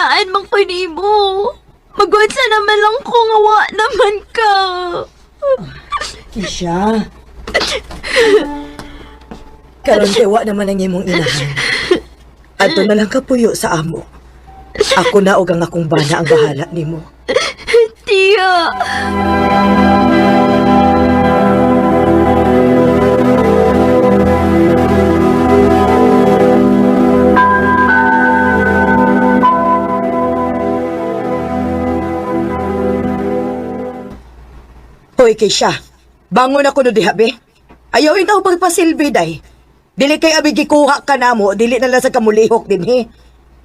Hinaan man ko nimo. Magwatsa naman lang ko nga wa naman ka. Isya. Karon kay wa naman ang imong inahan. Adto na lang kapuyo sa amo. Ako na og ang akong bana ang bahala nimo. Tiya. Hoy, Keisha. Bangon ako no diha, be. Ayawin ako pagpasilbi, day. Dili kay abi gikuha ka namo, dili na lang sa kamulihok din, he.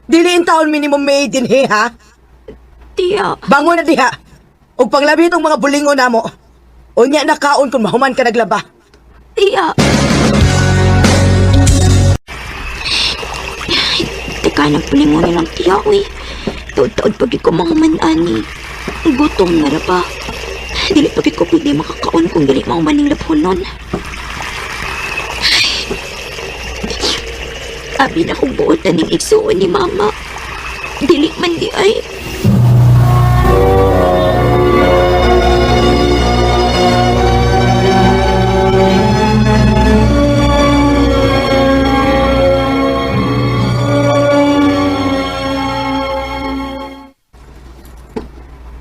Dili in taon minimum may din, he, ha? Tiya. Bangon na diha. Ug panglabi itong mga bulingon namo. Unya na kaon kung mahuman ka naglaba. Tiya. Teka, nagpulingon nilang tiya, uy. Taod-taod pag ko mga manani. Gutom na ra pa. Dili pag ko pwede makakaon kung dili mga maning lapunon. Abi na kong buot na ning igsuon ni mama. Dili man di ay.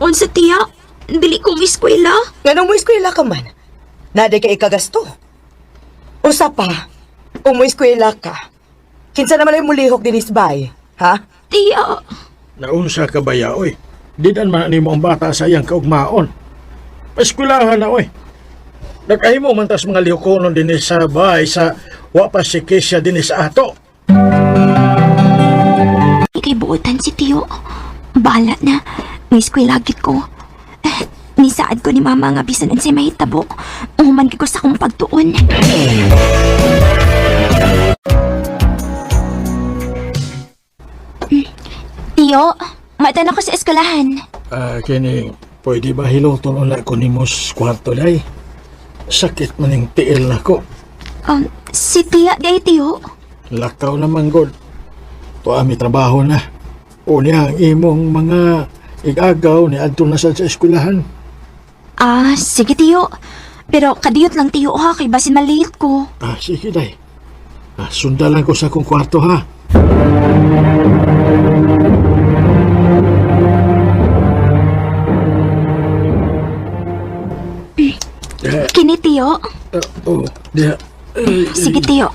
Unsa tiya? Dili ko eskwela. Nganong mo eskwela ka man? Nade kay ikagasto. Usa pa, kung mo eskwela ka, kinsa naman ay mulihok din isbay, ha? Tiya. Naunsa ka ba ya, oy? Di dan man nimo ang bata sa iyang kaugmaon. Paskulahan na, oy. Nag-ahimo man tas mga lihukonon din sa bahay sa wa pa si Keisha din sa ato. Ikay buotan si Tiyo. Bahala na. May eskwelagit ko. Nisaad ko ni mama nga bisan unsay mahitabo. Uhuman ko sa akong pagtuon. Tiyo, matan ako sa eskwelahan. Kini, pwede ba hiluton ulit ko ni mos kwarto day? Sakit maning tiil na ko. Si Tiya, di ay Tiyo. Lakaw naman, God. Tuami trabaho na. Unya ang imong mga igagaw ni adto na sa eskwelahan. Sige Tiyo. Pero kadiyot lang Tiyo ha, kay basin maliit ko. Sige day. Sundalan ko sa akong kwarto, ha? Kini Tiyo. Diya. Sige Tiyo.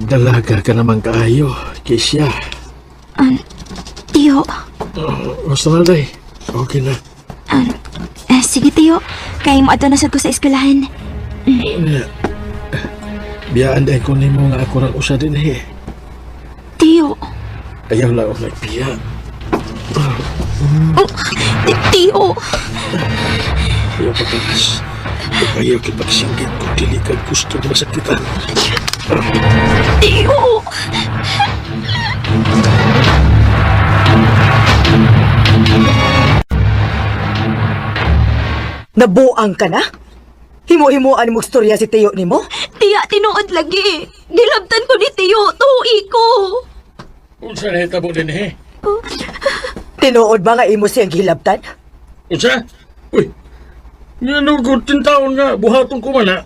Dalaga ka naman kaayo, Keisha. Tiyo. Gusto na day. Okay na. Sige Tiyo. Kaya mo ato na sad ko sa eskwelahan. Biyaan day ko ni mo nga ako rin usa din, he. Tiyo. Ayaw lang ako nagbiya. Tiyo. Ayaw pagkakas. Ayaw kipagsinggit kung dili ka gusto na masakitan. Tiyo. Nabuang ka na? Himo-himoan mo storya si Tiyo ni mo? Tiya, tinuod lagi. Gilabtan ko ni Tiyo. Tuwi ko. Unsa na hitabo din, he? Tinuod ba nga imo siyang gilabtan? Unsa? Uy, nanugod 10 taon nga, buhaton ko man, ha?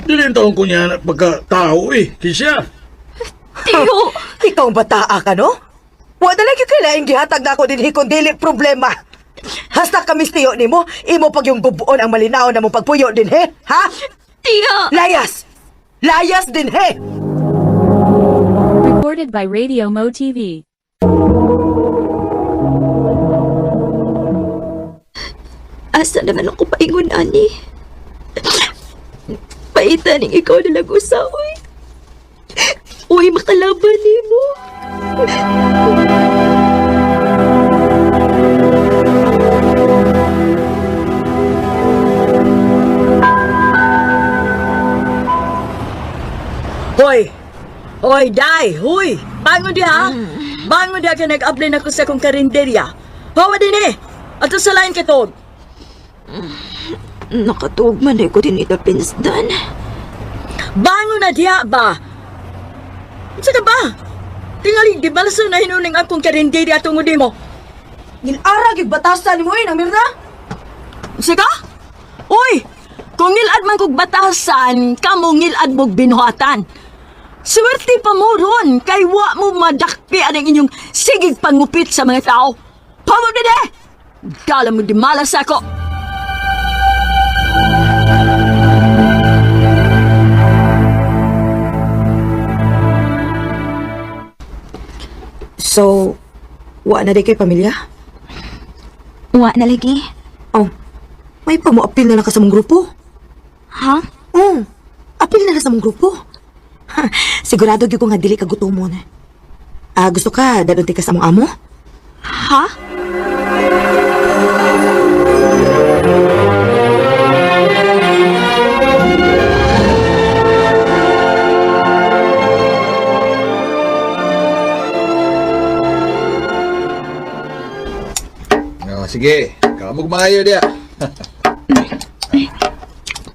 Dilin taon ko niya na pagka-tao, eh, Keisha. Tiyo. Ikaw ang bataa ka, no? Wala lagi kailaing gihatag na ako din hikon dili problema. Hasta kamis Tiyo ni mo, imo pag yung gubuon ang malinaw na mong pagpuyo din, he? Ha? Tiya. Layas! Layas din, he! Recorded by Radio Mo TV. Asa naman ako paingon, ani? Paitan ng ikaw na lag-usaw, uy, makalaban ni mo. Hoy! Hoy, day! Huy! Bangon di ha! Bangon di ka nag-apply na ko sa kong karinderya. Hawa din eh! Ato sa lain kitod! Nakatuog man ay ko din ito pinsdan. Bangon na diya ba? Unsa ka ba? Tingali di balaso na hinuning akong karindiri atong udi mo. Gilara gyud batasan nimo nang Mirna. Unsa ka? Uy, kung ngilad man kog batasan, kamo ngilad mog binuhatan. Swerte pa mo ron, kay wa mo madakpi ang inyong sigig pangupit sa mga tao. Pamo dede! Dala mo di malas ako. So, wa na di kay pamilya? Wa na lagi. Oh, may pamuapil na lang ka sa mong grupo. Ha? Oh, apil na lang sa mong grupo. Ha, sigurado gyud ko nga dili ka gutomon. Gusto ka dadunti ka sa mong amo? Ha? No, sige. Kamog maayo dia.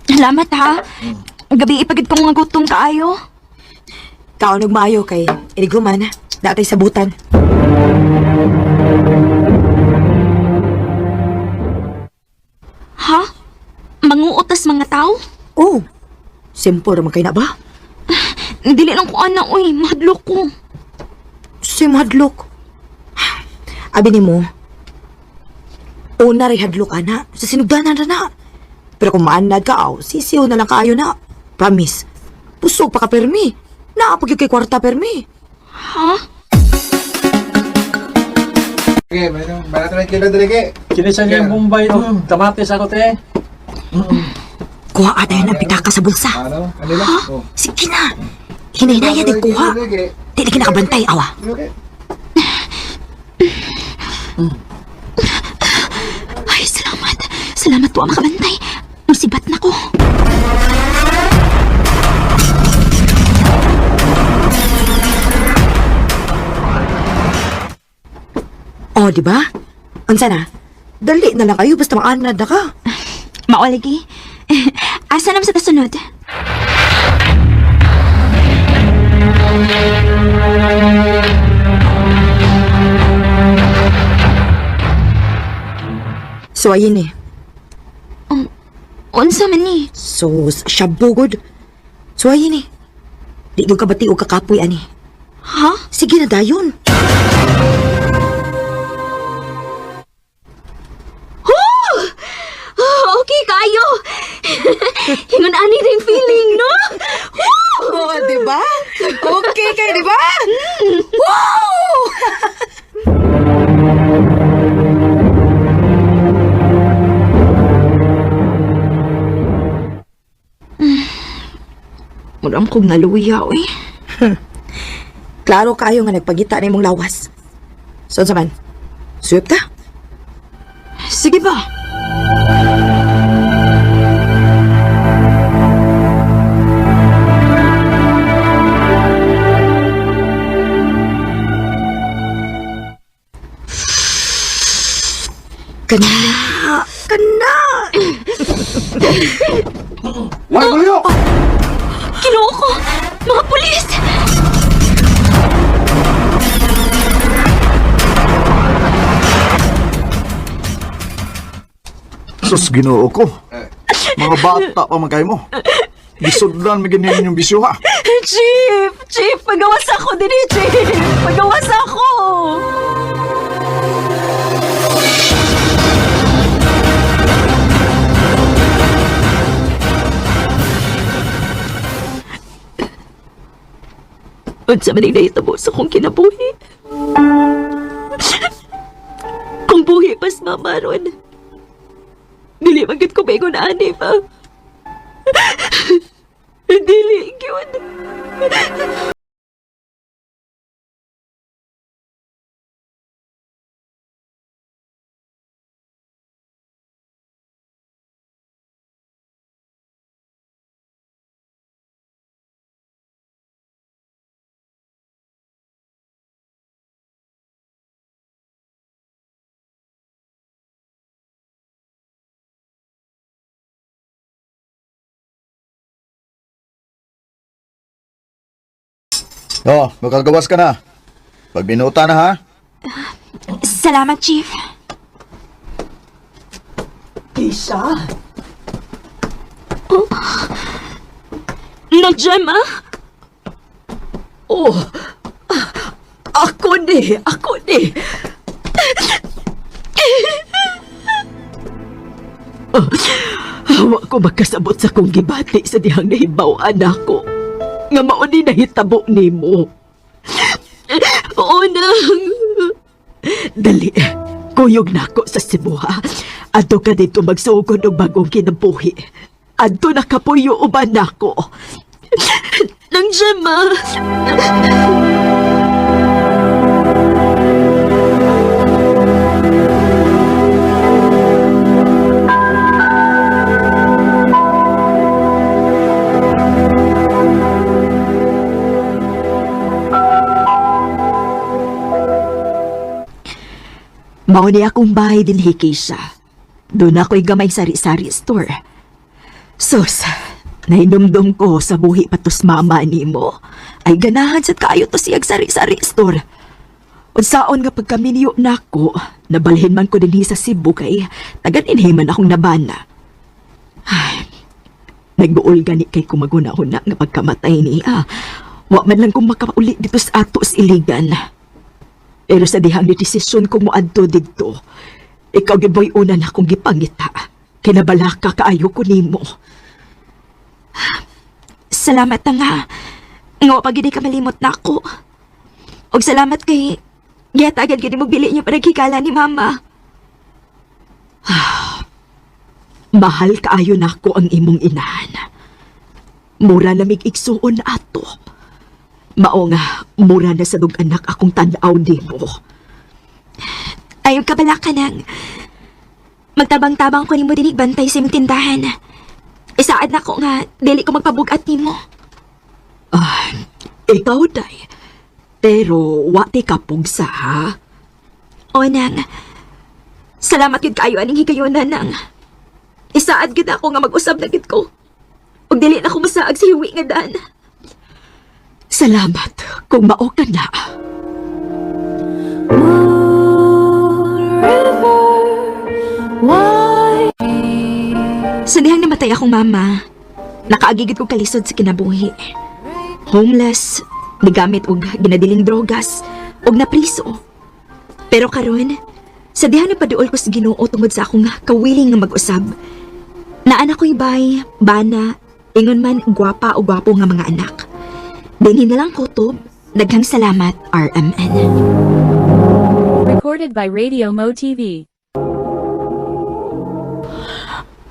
Salamat ha. Gabi ipagid ko nga gutom kaayo. Kaon og maayo kay iniguman datay sabutan. Ha? Manguutas mga tao? Oh, simple naman kay na ba? Dili lang ko ana, uy. Mahadlok ko. Si madlok. Abi ni mo, una rin hadlok ana, sa sinugdanan na na. Pero kung maanad ka, sisiw na lang kaayo na. Promise. Pusog pa ka permi. Naapag yung kay kwarta permi. Ha? Okay, barato na kilo dali ke. Kinisan niya yung Bombay. Kamatis ako, te. Kuha ata yun ang pitaka sa bulsa. Ano? Ano na? Oh. Sige na. Hinay-hinaya din kuha. Di na kinakabantay, awa. Okay. Ay, salamat. Salamat po ang makabantay. Musibat na ko. Oh, di ba? Unsa na? Dali na lang kayo basta maanad na ka. Maolagi. Asa nam sa tasunod? So, ayun eh. Unsa man ni? So, syabugod. So, ayun eh. Di ko kabati o kakapoy, ani. Ha? Sige na dayon. Okay kayo. Hingon ani ring feeling, no? Oh, di ba? Okay kayo, di ba? Wow! Muram kong naluya, uy. Klaro kayo nga nagpagita na imong lawas. So, saman, sweep ka? Sige ba? Kana! Kana! Wala ko yo. Kinuha ko! Mga pulis! Sus, ginoo ko. Mga bata pa man kayo mo. Gisudlan may ganyan yung bisyo ha. Chief! Chief! Pagawas ako din Chief! Pagawas ako! Unsa man na itabo sa kong kinabuhi. Kung buhi pas mamaron. Dili magit ko ba na ani pa. Dili gyud. Oh, makagawas ka na. Pagbinuta na ha. Salamat, Chief. Isa? Nagjema? Oh, ako ni. Hawa ko magkasabot sa kong gibati sa dihang nahibaw anak ko. Nga mauni nahitabo nimo. Oo nang. Dali, kuyog na ako sa Cebu ha. Adto ka dito magsugod og bagong kinabuhi. Adto na kapuyo uban nako. Nang Gemma. Mao ni akong bahay din hikisa. Doon ako'y gamay sari-sari store. Sus, nainumdum ko sa buhi patos mama ni mo. Ay ganahan sa kayo to siyag sari-sari store. Unsaon nga pagkaminyo na ako, nabalhin man ko din sa Cebu kay tagan-inhiman akong nabana. Ay, nagbuol gani kay kumaguna-una nga pagkamatay niya. Wa man lang kong makauli dito sa atos iligan. Pero sa dihang ni desisyon kong moadto dito, ikaw giboy una na akong gipangita. Kinabalaka kaayo ko nimo. Salamat na nga. Nga pag hindi ka malimot na ako. Og salamat kay giyata agad gini mo bili niyo para hikala ni Mama. Mahal kaayo na ako ang imong inahan. Mura lamig igsuon na ato. Mao nga, mura na sa dug anak akong tanaw nimo. Ayaw ka bala ka nang magtabang-tabang ko ni mo dinig bantay sa imong tindahan. Isaad na ko nga, dili ko magpabugat ni mo. Ikaw, day. Pero, wati ka pugsa, ha? O nang, salamat yun kayo aning higayunan nang. Isaad gid ako nga mag-usab na gid ko. Og dili na ko masaag sa hiwi nga daan. Salamat kung mao ka na. Sa dihang namatay akong mama, nakaagigid ko kalisod sa kinabuhi. Homeless, nigamit og ginadiling drogas, og napriso. Pero karon, sa dihang napaduol ko sa Ginoo tungod sa akong kawiling nga mag-usab, naanak ko'y bay, bana, ingon man gwapa o gwapo nga mga anak. Dinhin na lang kutob, daghang salamat, RMN. Recorded by Radio Mo TV.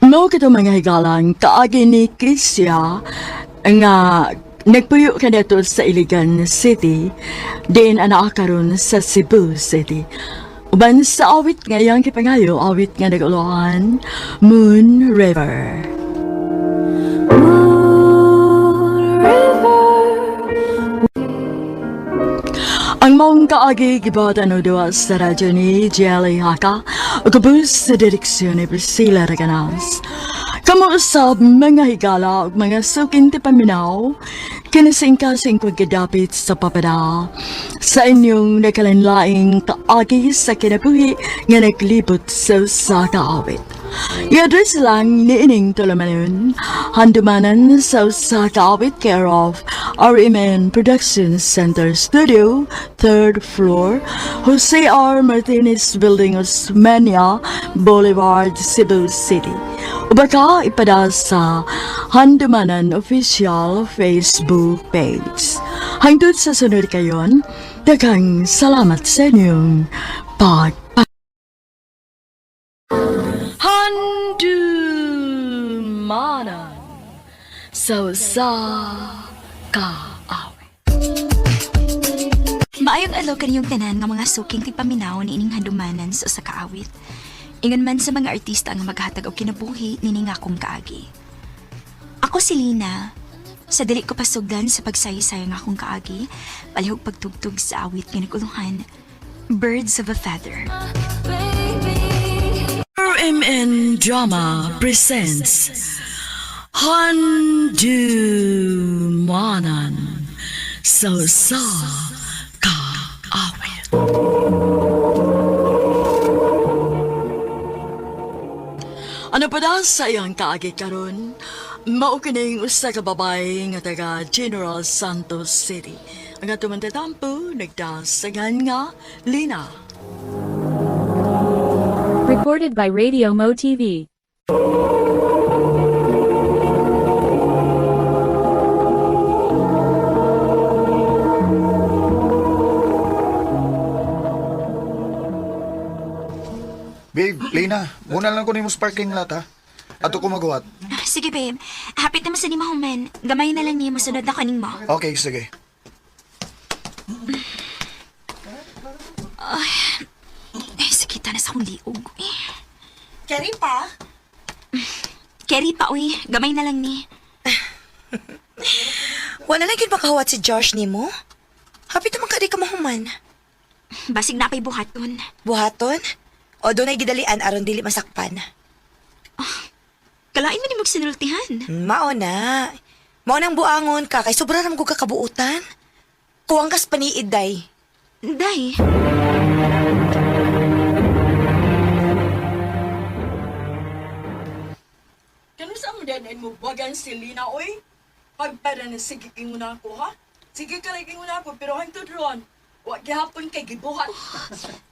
Mo kito mga higalan, kaagi ni Krisya nga nagpuyo ka dito sa Iligan City, din anak karon sa Cebu City. Uban sa awit ngayang kipangayo, awit nga naguluhan, Moon River. Ang mong kaagi gibatan o doa sa radyo ni Jelly Haka o kabus sa direksyon ni Priscilla Raganas. Kamuusab mga higala o mga sukin ti paminaw, kinasing-kasing pagkadapit sa papada sa inyong nakalanlaing kaagi sa kinabuhi nga naglibot sa kaawit. I-address lang ni Ining Tolamanon, handumanan sa kaawit care of RMN Production Center Studio, 3rd floor, Jose R. Martinez Building, Osmeña Boulevard, Cebu City. Ubaka ipada sa Handumanan Official Facebook page. Hangtod sa sunod kayon, daghang salamat sa inyong Handumanan sa kaawit. Maayong alaw kaniyong tanan nga mga suking tipaminaw ni ining handumanan sa kaawit. Ingon man sa mga artista nga maghatag og kinabuhi nini nga akong kaagi. Ako si Lina. Sa dili ko pasugdan sa pagsaysayo nga akong kaagi, palihog pagtugtog sa awit nga naguluhan, Birds of a Feather. RMN Drama presents Handumanan sa ka awit. Ano pa daw sa iyang kaagi karon? Mao kining usa ka babae nga taga General Santos City. Ang ato man tatampo nagdasagan nga Lina. Recorded by Radio Mo TV. Babe, Lena, muna lang ko ni mo sa parking lot ha. Ato ko magawa. Sige, babe. Hapit naman sa ni Mahuman. Gamay na lang ni mo sunod na kaning mo. Okay, sige. Sige, tanas akong liog. Kari pa? Kerry pa, uy. Gamay na lang ni. Wala lang yun makahawat si Josh ni mo? Hapit naman ka di ka mahuman. Basig na pa'y buhaton. Buhaton? O doon ay gidalian aron dili masakpan. Kalain mo ni magsinultihan. Mao na. Mao nang buangon ka kay sobra naman ko kakabuutan. Kuwang kas paniid day. Day. Kano sa mo din mo bagan si Lina, oy? Pagpara na sige king una ko, ha? Sige ka lang king una ko, pero hangtod ron. Wag gihapon kay gibuhat.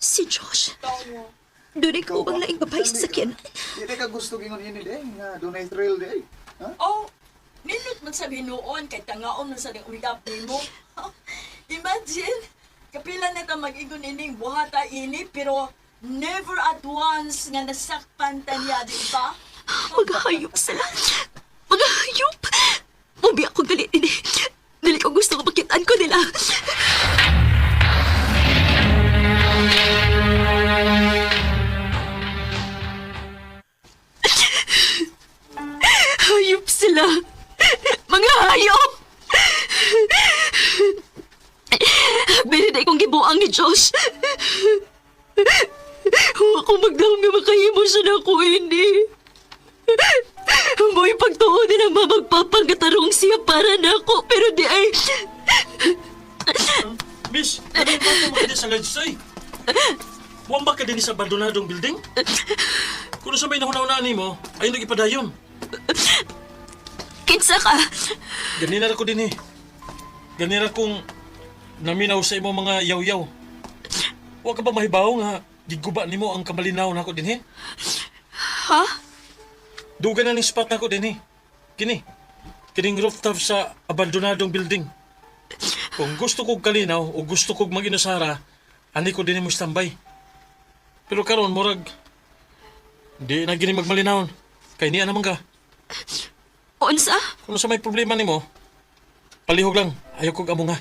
Si Josh. Tawo. Doon ikaw bang laing babae sa sakyan. Hindi ka gusto gingon ini day, nga doon ay thrill day. Ha? Oh, nindot man sabi noon kay tangaon man sa ning uyap nimo. Imagine, kapila na ta mag-igon ining buhata ini, pero never at once nga nasakpan ta niya, di ba? Maghahayop sila. Maghahayop. Ubi ako dali. Dali ko gusto ko pakitaan ko nila. Hayop sila. Mga hayop. Biniday kong gibuang ni Josh. Huwag ko magdahong nga makahimo siya na ako, hindi. Mo'y pagtuon din ang mamagpapangatarong siya para na ako, pero di ay... Miss, ano yung bato mo sa lodge ay? Buwan ba ka din sa abandonadong building? Kung sa may nahunaunaan mo, ayun nag-ipadayon. Kinsa ka? Ganina ko din eh. Ganina kong naminaw sa imo mga yaw-yaw. Huwag ka ba mahibaw nga giguba nimo ang kamalinaw na ko din eh? Ha? Dugan na ning spot na ko din eh. Kining rooftop sa abandonadong building. Kung gusto kong kalinaw o gusto kong mag-inusara, ani ko din mo standby. Pero karon murag, di na gini magmalinawon. Kay niya naman ka. Unsa? Kung sa may problema nimo, palihog lang, ayaw kong amo nga.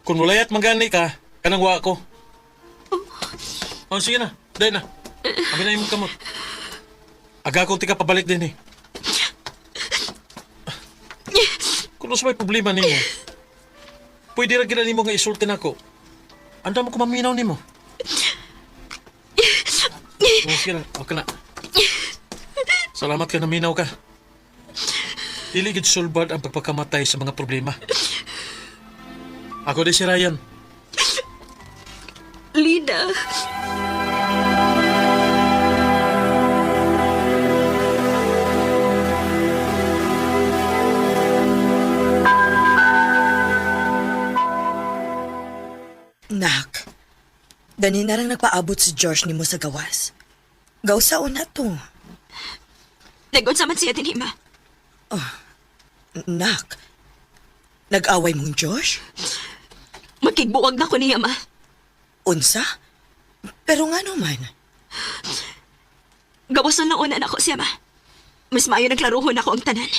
Kung mulayat manggani ka, kanang wa ako. Oh, sige na, dahil na. Amin na yung kamot. Aga akong tika pabalik din eh. Kung sa may problema nimo, pwede ra gina nimo nga isultin ako. Anda mo kumaminaw nimo. Oh, sige na, okay na. Salamat ka na minaw ka. Dili gid sulbad ang pagpakamatay sa mga problema. Ako din si Ryan. Lina. Nak, dani na lang nagpaabot si Josh ni mo sa gawas. Gawsaon na to. Nag-unsa man siya tinima. Nak, nag-away mong Josh? Magkigbuwag na ko niya, ma. Unsa? Pero nga naman. Gawason lang una na ako siya, ma. Mas maayo naglaruhon ako ang tanan.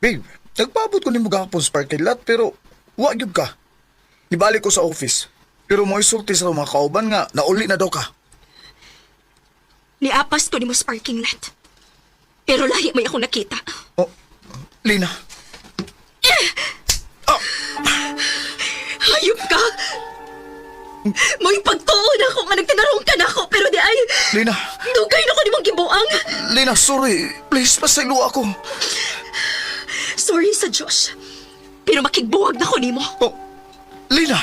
Babe, nagpaabot ko ni mo gahapon sa parking lot pero wag yun ka. Ibalik ko sa office. Pero mo isulti sa mga kauban nga nauli na daw ka. Niapas ko ni mo sa parking lot. Pero lahi may akong nakita. Oh, Lina. Hayop ka! May pagtuon ako nga nagtinarong ka na ako, pero di ay, Lina, dugay na ko ni mong gibuang. Lina, sorry. Please, pasaylo ako. Sorry sa Diyos, pero makigbuwag na ko ni mo. Oh, Lina!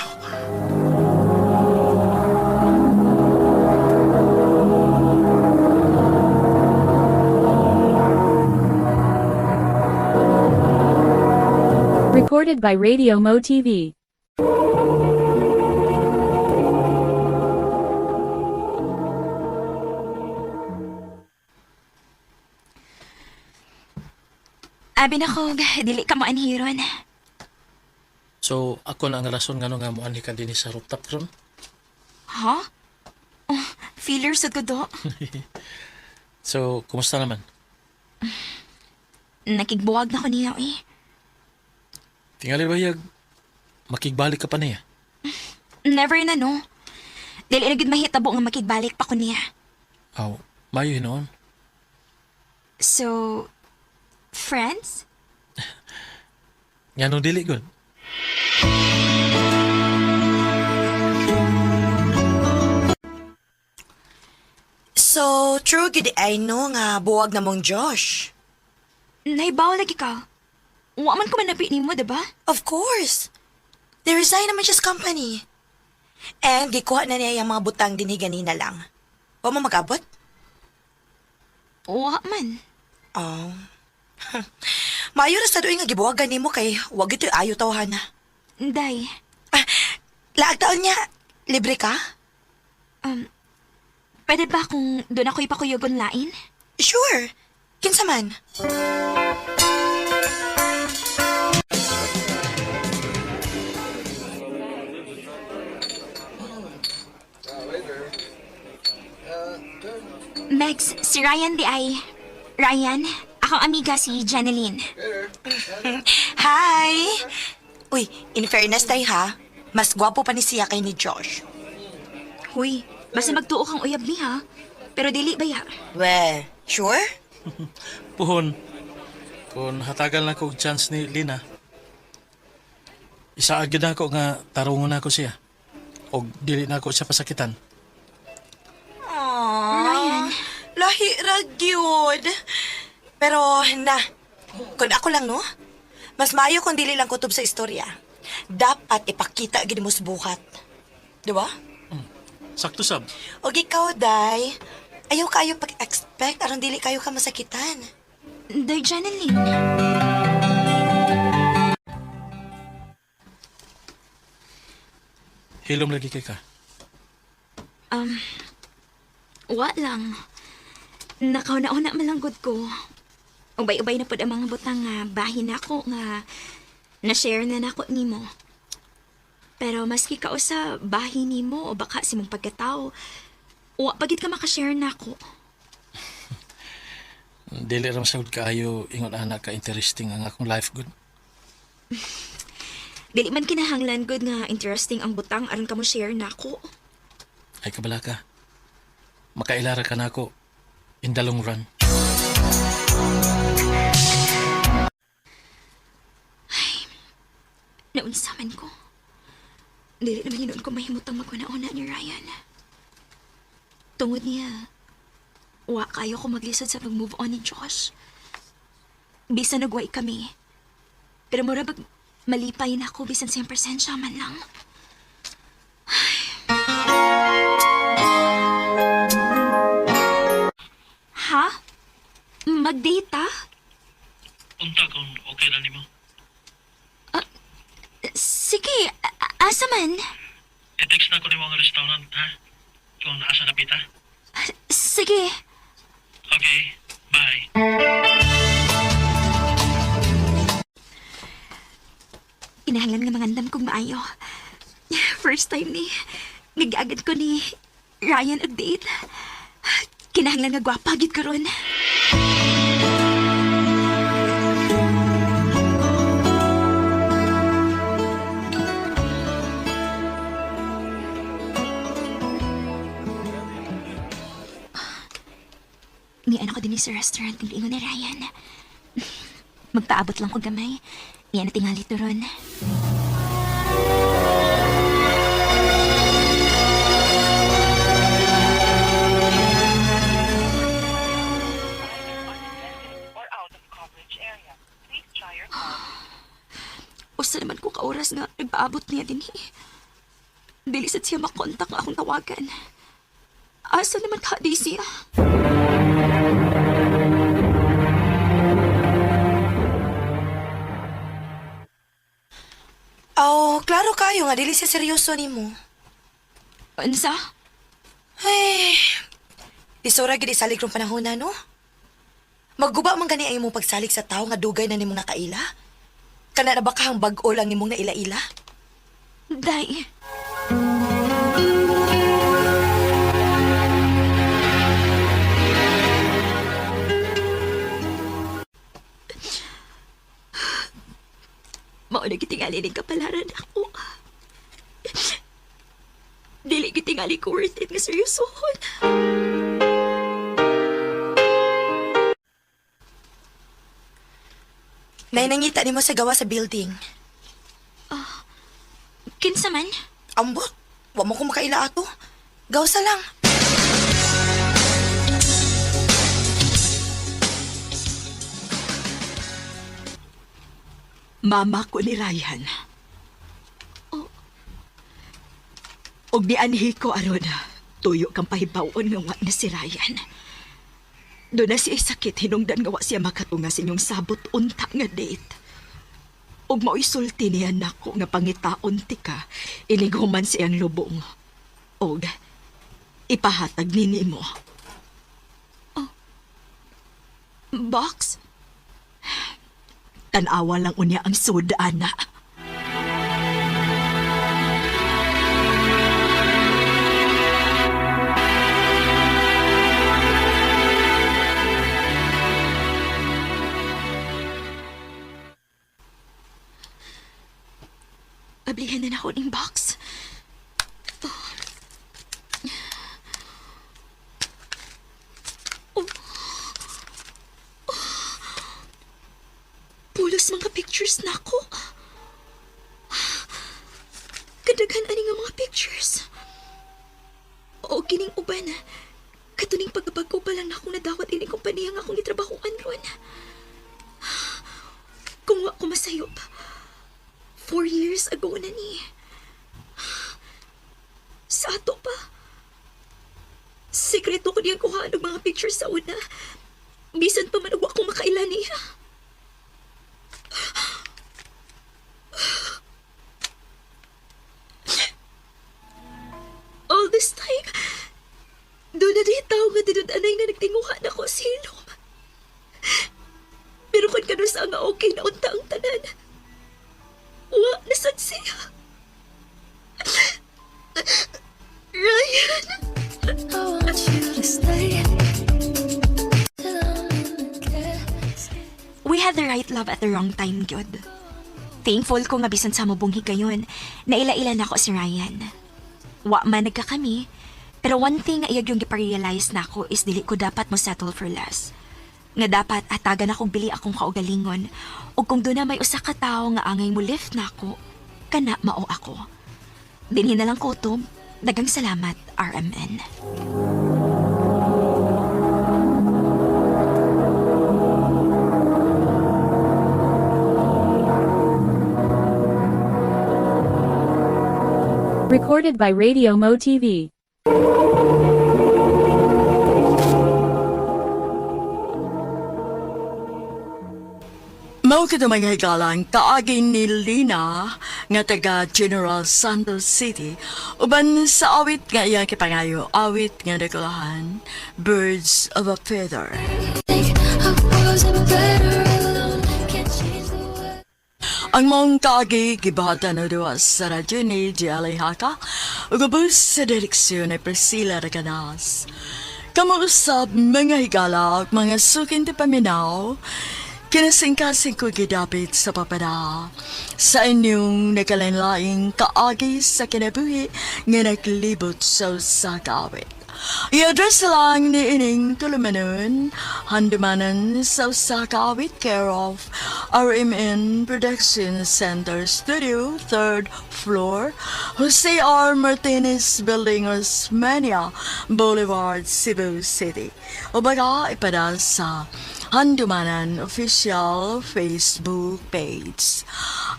Recorded by Radio Mo TV. Abi na ko, dili ka mo anhiron. So, ako na ang rason nga nga muani ka din sa rooftop ron. Ha? Oh, feelers sa do. So, kumusta naman? Nakigbuwag na ko niya eh. Tingali ba yag makigbalik ka pa niya? Never na no. Dili na gid mahitabo nga makigbalik pa ko niya. Aw, mayo hinoon. So, friends? Nga nung dili gud. So, true gid ay no nga buwag na mong Josh. Naibaw lagi ka. Wa man ko manapit ni mo, diba? Of course. They-resign naman siya sa company. And gikuha na niya yung mga butang din ganina lang. O mo mag-abot? Wa man. Oh. Mayo ra sa doon nga gibuwagan nimo kay wag ito ayo tawhana. Day, Laag taon niya, libre ka? pwede ba kung doon ako ipakuyogon lain? Sure. Kinsa man? Megs, si Ryan di ay... Ryan, akong amiga si Janeline. Hi! Uy, in fairness tay ha, mas gwapo pa ni siya kay ni Josh. Huy, basta magtuo kang uyab ni ha. Pero dili ba ya? Well, sure? Puhon, kung hatagal na kong chance ni Lina, isaagid na ako nga tarungon na ako siya. O dili na ako siya pasakitan. Ryan, Lahi ra gyud. Pero na, kung ako lang no, mas maayo kung dili lang kutob sa istorya. Dapat ipakita gid mo sa buhat. Di ba? Sakto sab. Og ikaw, Day, ayaw kayo pag-expect aron dili kayo ka masakitan. Day Janeline. Hilom lagi kay ka. Wa lang. Nakauna-una malanggod ko. Ubay-ubay na pod ang mga butang nga bahin ako nga na-share na nako nimo. Pero maski ka sa bahin nimo o baka si mong pagkatao, wa pagit ka makashare nako. Dili ram sagud kaayo ingon anak ka interesting ang akong life good. Dili man kinahanglan good nga interesting ang butang aron ka mo share nako. Ay kabala ka. Makailara ka na ako in the long run. Naunsaman ko. Dili naman yun ko mahimutang maguna-una ni Ryan. Tungod niya, wa kayo ko maglisod sa pag-move on ni Josh. Bisan nagway kami. Pero mura bag malipay na ako bisan 100% siya man lang. Ha? Mag-date ah? Unta kung okay na nimo. Sige, asa man? I-text na ko nimo ang restaurant ha. Kung asa na pita. Sige. Okay, bye. Kinahanglan nga mangandam kong maayo. First time ni nag-agad ko ni Ryan og date. Kinahanglan nga gwapa gid ko ron. Ni anak ko din sa restaurant ng ingon ni Ryan. Magpaabot lang ko gamay. Niya na tingali to ron. pag-abot niya din Dili sad siya makontak nga akong tawagan. Asa naman ka di siya? Oh, klaro kayo nga dili siya seryoso nimo. Unsa? Ay, isura gid isalig rong panahon na, no? Magguba man gani ay imong pagsalig sa tao nga dugay na nimong nakaila? Kana na ba kahang bag-o lang nimong naila-ila? Day. Mao na gitingali ning kapalaran ako. Dili gitingali ko worth it nga seryosohon. Nay nangita nimo sa gawa sa building. Kinsa man? Ambot, wa mo ko makaila ato. Gawsa lang. Mama ko ni Ryan. Og nianhi ko aron tuyo kang pahibawon nga wa na si Ryan. Doon na siya sakit hinungdan nga wa siya makatunga sa inyong sabot unta nga date. Og mao'y sulti niya nako nga pangitaon ti ka iniguman siyang lubong. Og ipahatag ni nimo. Box? Tanawa lang unya ang sudana. Pablihan na ako ng box. Pulos mga pictures na ako. Kadaghan ani nga mga pictures. O kining uban. Katuning pagbabago pa lang na akong nadawat ining kompanya nga akong gitrabahoan ron. Kung wa ko masayop, 4 years ago na ni. Sa ato pa. Sekreto ko niyang kuhaan ng mga pictures sa una. Bisan pa man wa ko makaila niya. All this time, doon na di tao nga dinudanay na nagtinguhan ako sa hilom. Pero kung kano sa nga okay na unta ang tanan, wa nasad siya. Ryan! We had the right love at the wrong time, gyud. Thankful ko nga bisan sa mubong higayon, naila-ila na ako si Ryan. Wa man nagka kami, pero one thing nga iyag yung giparealize na ako is dili ko dapat mo settle for less. Nga dapat atagan akong bili akong kaugalingon, o kung doon na may usa ka tao nga angay mo lift na ako, kana mao ako. Dinhi na lang kutob, dagang salamat, RMN. Recorded by Radio Mo TV. Mao kita mga higalang kaagin ni Lina nga taga General Santos City uban sa awit nga iya kipangayo awit nga nagulahan Birds of a Feather. Ang mong kaagi gibahatan na duwas sa radyo ni Dialay Haka ugabos sa direksyon ni Priscilla Raganas. Kamuusap mga higala at mga sukin ti paminaw kinasingkasing ko gidapit sa papada sa inyong nakalanlaing kaagi sa kinabuhi nga naglibot sa usagawit. I-address lang ni ining tulumanon, handumanan sa Osaka with care of RMN Production Center Studio, 3rd floor, Jose R. Martinez Building, Osmania Boulevard, Cebu City. O baga ipada sa Handumanan Official Facebook page.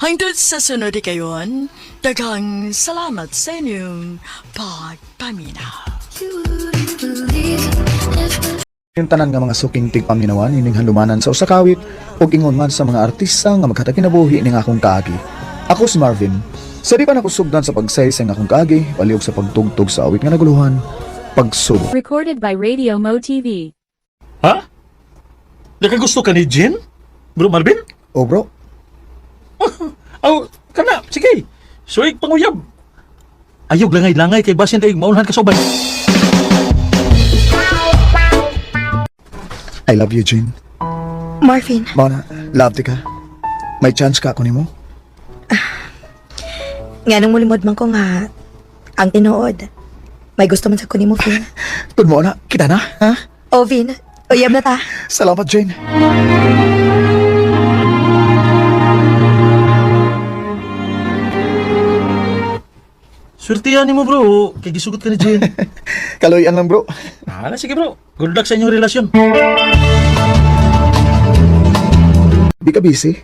Hangtod sa sunod kayon, daghang salamat sa inyong pagpaminaw. Yung tanan nga mga suking tigpaminawan ining handumanan sa usakawit ug ingon man sa mga artista nga magkatakinabuhi ning akong kaagi. Ako si Marvin. Sa di pa nakusugdan sa pagsay sa akong kaagi, palihog sa pagtugtog sa awit nga naguluhan, pagsubo. Recorded by Radio Mo TV. Ha? Nakagusto ka ni Jen? Bro Marvin? Oh bro, Aw, kana, sige. Suig panguyab. Ayog langay-langay kay basin daig maulahan ka sobay. I love you, Jane. Marvin, Mao na, love ti ka. May chance ka ako nimo. nga nang mulimod man ko nga ang tinuod. May gusto man sa kunin mo, Vin. Tun mo na, kita na, ha? O, Vin, uyab na ta. Salamat, Jane. Swertihan mo bro, kay gisugot ka ni Jen. Kaloyan lang, bro. Ah, sige bro. Good luck sa inyong relasyon. Di ka busy?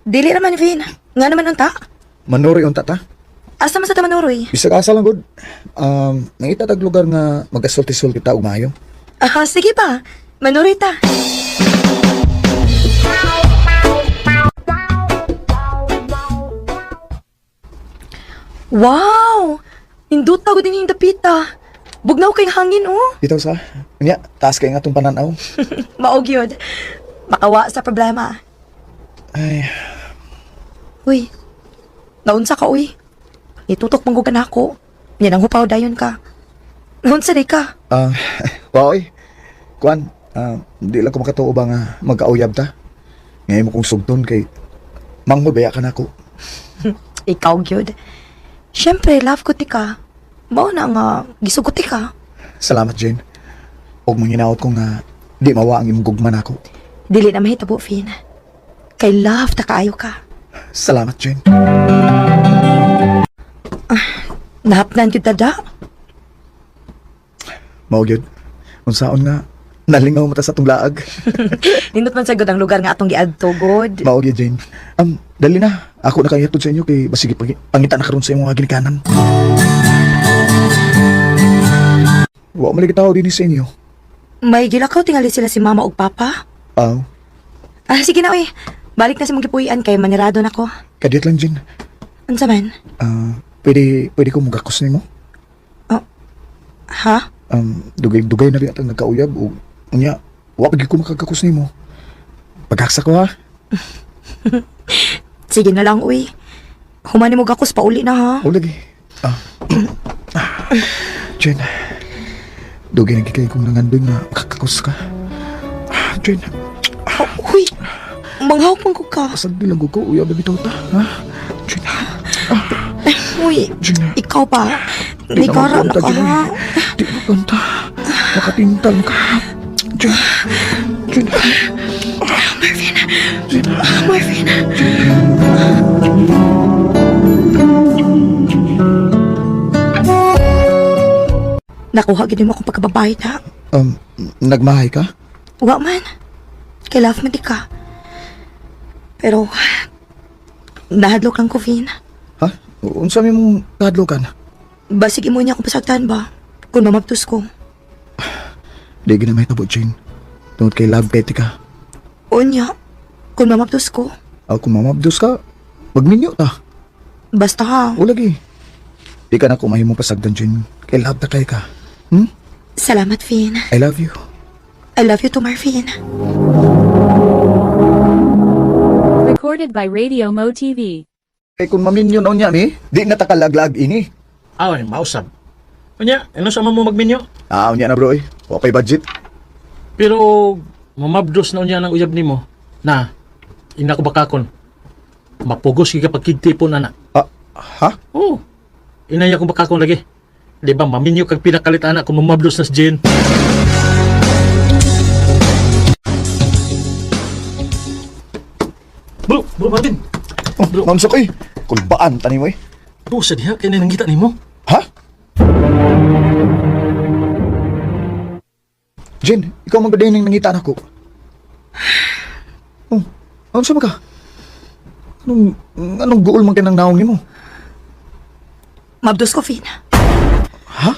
Dili naman, Vin. Nga naman unta. Manuri unta ta. Asa man sa tamanuroy? Bisa ka asa lang, good. Nangita tag lugar nga magasulti-sulti ta ug maayo. Ah, sige pa. Manuroy ta. Wow! Hindot na ko din yung dapita. Bugnaw kay hangin, oh. Bitaw sa. Nya, taas kay nga tong pananaw. Maog yun. Makawa sa problema. Ay, Uy, naunsa ka, uy. Itutok manggugan ako. Yan ang hupaw dayon ka. Naunsa di ka? wow eh. Kuan, di lang ko makatuo ba nga magkauyab ta. Ngayon mo kong sugton kay manghubaya ka na ako. Ikaw, gyud. Siyempre, love ko ti ka. Mao na nga, gisugot ti ka. Salamat, Jane. Huwag mong hinaot ko nga di mawa ang imong gugman ako. Dili na mahitabo, Finn. Kay love ta kaayo ka. Salamat, Jane. Nahapnan gyud tada. Mao gyud. Unsaon nga nalingaw mata sa tong laag. Nindot man sagod ang lugar nga atong giadto, god. Mao gyud, Jane. Dali na. Ako na kayatod sa inyo kay basige pangita na karon sa imong mga ginikanan. Wa maligitaw din sa inyo. May gilakaw tingali sila si mama ug papa. Aw, Sige na, uy. Balik na sa mong gipuy-an kay manirado na ko. kadiyat lang, Jane. Unsa man? Pwede ko magakos nimo. Ha? Dugay na rin atang nagkauyab o unya, wa pagi ko makagakos nimo. Pagkaksa ko ha. Sige na lang, uy. Humani mo gakos pauli na, ha? O lagi. Jen, dugay na gikay kong nangandoy nga makakakos ka. Jen, Uy, manghawak man ko ka. pasag nilang ko uyab na bitaw ta. Ha? Jen, Uy, Jen. ikaw pa. May kara na ka, ha? Di mo kanta. Makatintal ka. Jen, Jen. Marvin. Nakuha gini mo akong pagkababayad, ha? Nagmahay ka? Wa man. Kay love man di ka. Pero, nahadlok lang ko, Vin. Ha? Unsa mi mong kahadlokan? Basig imo niya akong pasagtan ba? Kung mamabtos ko. Di ginamay tabo, Jen. Tungod kay love petty ka. Unya, kung mamabtos ko. Kung mamabdos ka, magminyo ta. Basta ha. O lagi. Di ka na kumahin mo pasagdan, Jen. Kay love ta kay ka. Salamat, Vin. I love you. I love you too, Marvin. Recorded by Radio Mo TV. Eh kung maminyo na niya ni, di na takalaglag ini. Ay, mausap. Kanya, ano sa mo magminyo? Niya na bro eh. Wa pa'y budget. Pero, mamabdos na niya ng uyab nimo. Na, ina ko bakakon. Mapugos kaya pagkigtipon, anak. Ha? Oo. Inaya ko bakakon lagi. Di ba maminyo kag pinakalit anak kung mamablos na si Jen? Bro Marvin. Oh, naunsa ko eh. Kulbaan tani mo eh. Bro, sa diha, kaya nanggita ni mo. Ha? Jen, ikaw magdaday ng nangitaan ako. Oh, ano sa ka? Anong guol man kinang naong mo? Mabdos ko, Finn. Ha?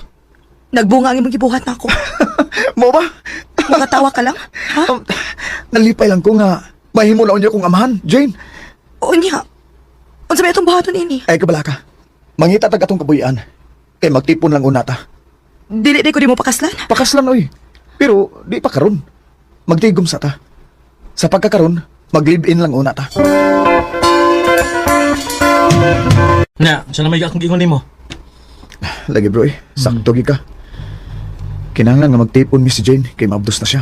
Nagbunga ang imong gibuhat na ako. Mo ba? Makatawa ka lang? Ha? Nalipay lang ko nga mahimo na unya kong amahan, Jane. O niya. Unsa ba itong buhaton ini? Ay kabala ka. Mangita tag atong kabuyan. Kay magtipon lang unata. Dili ko di mo pakaslan. Pakaslan oy. Pero di pa karon. Magtigom sa ta. Sa pagkakaron, mag-live-in lang unata. Na, saan na may akong gingon ni mo? Lagi bro eh, sakto gi ka. Kinahanglan nga magtipon mi si Jane kay mabdos na siya.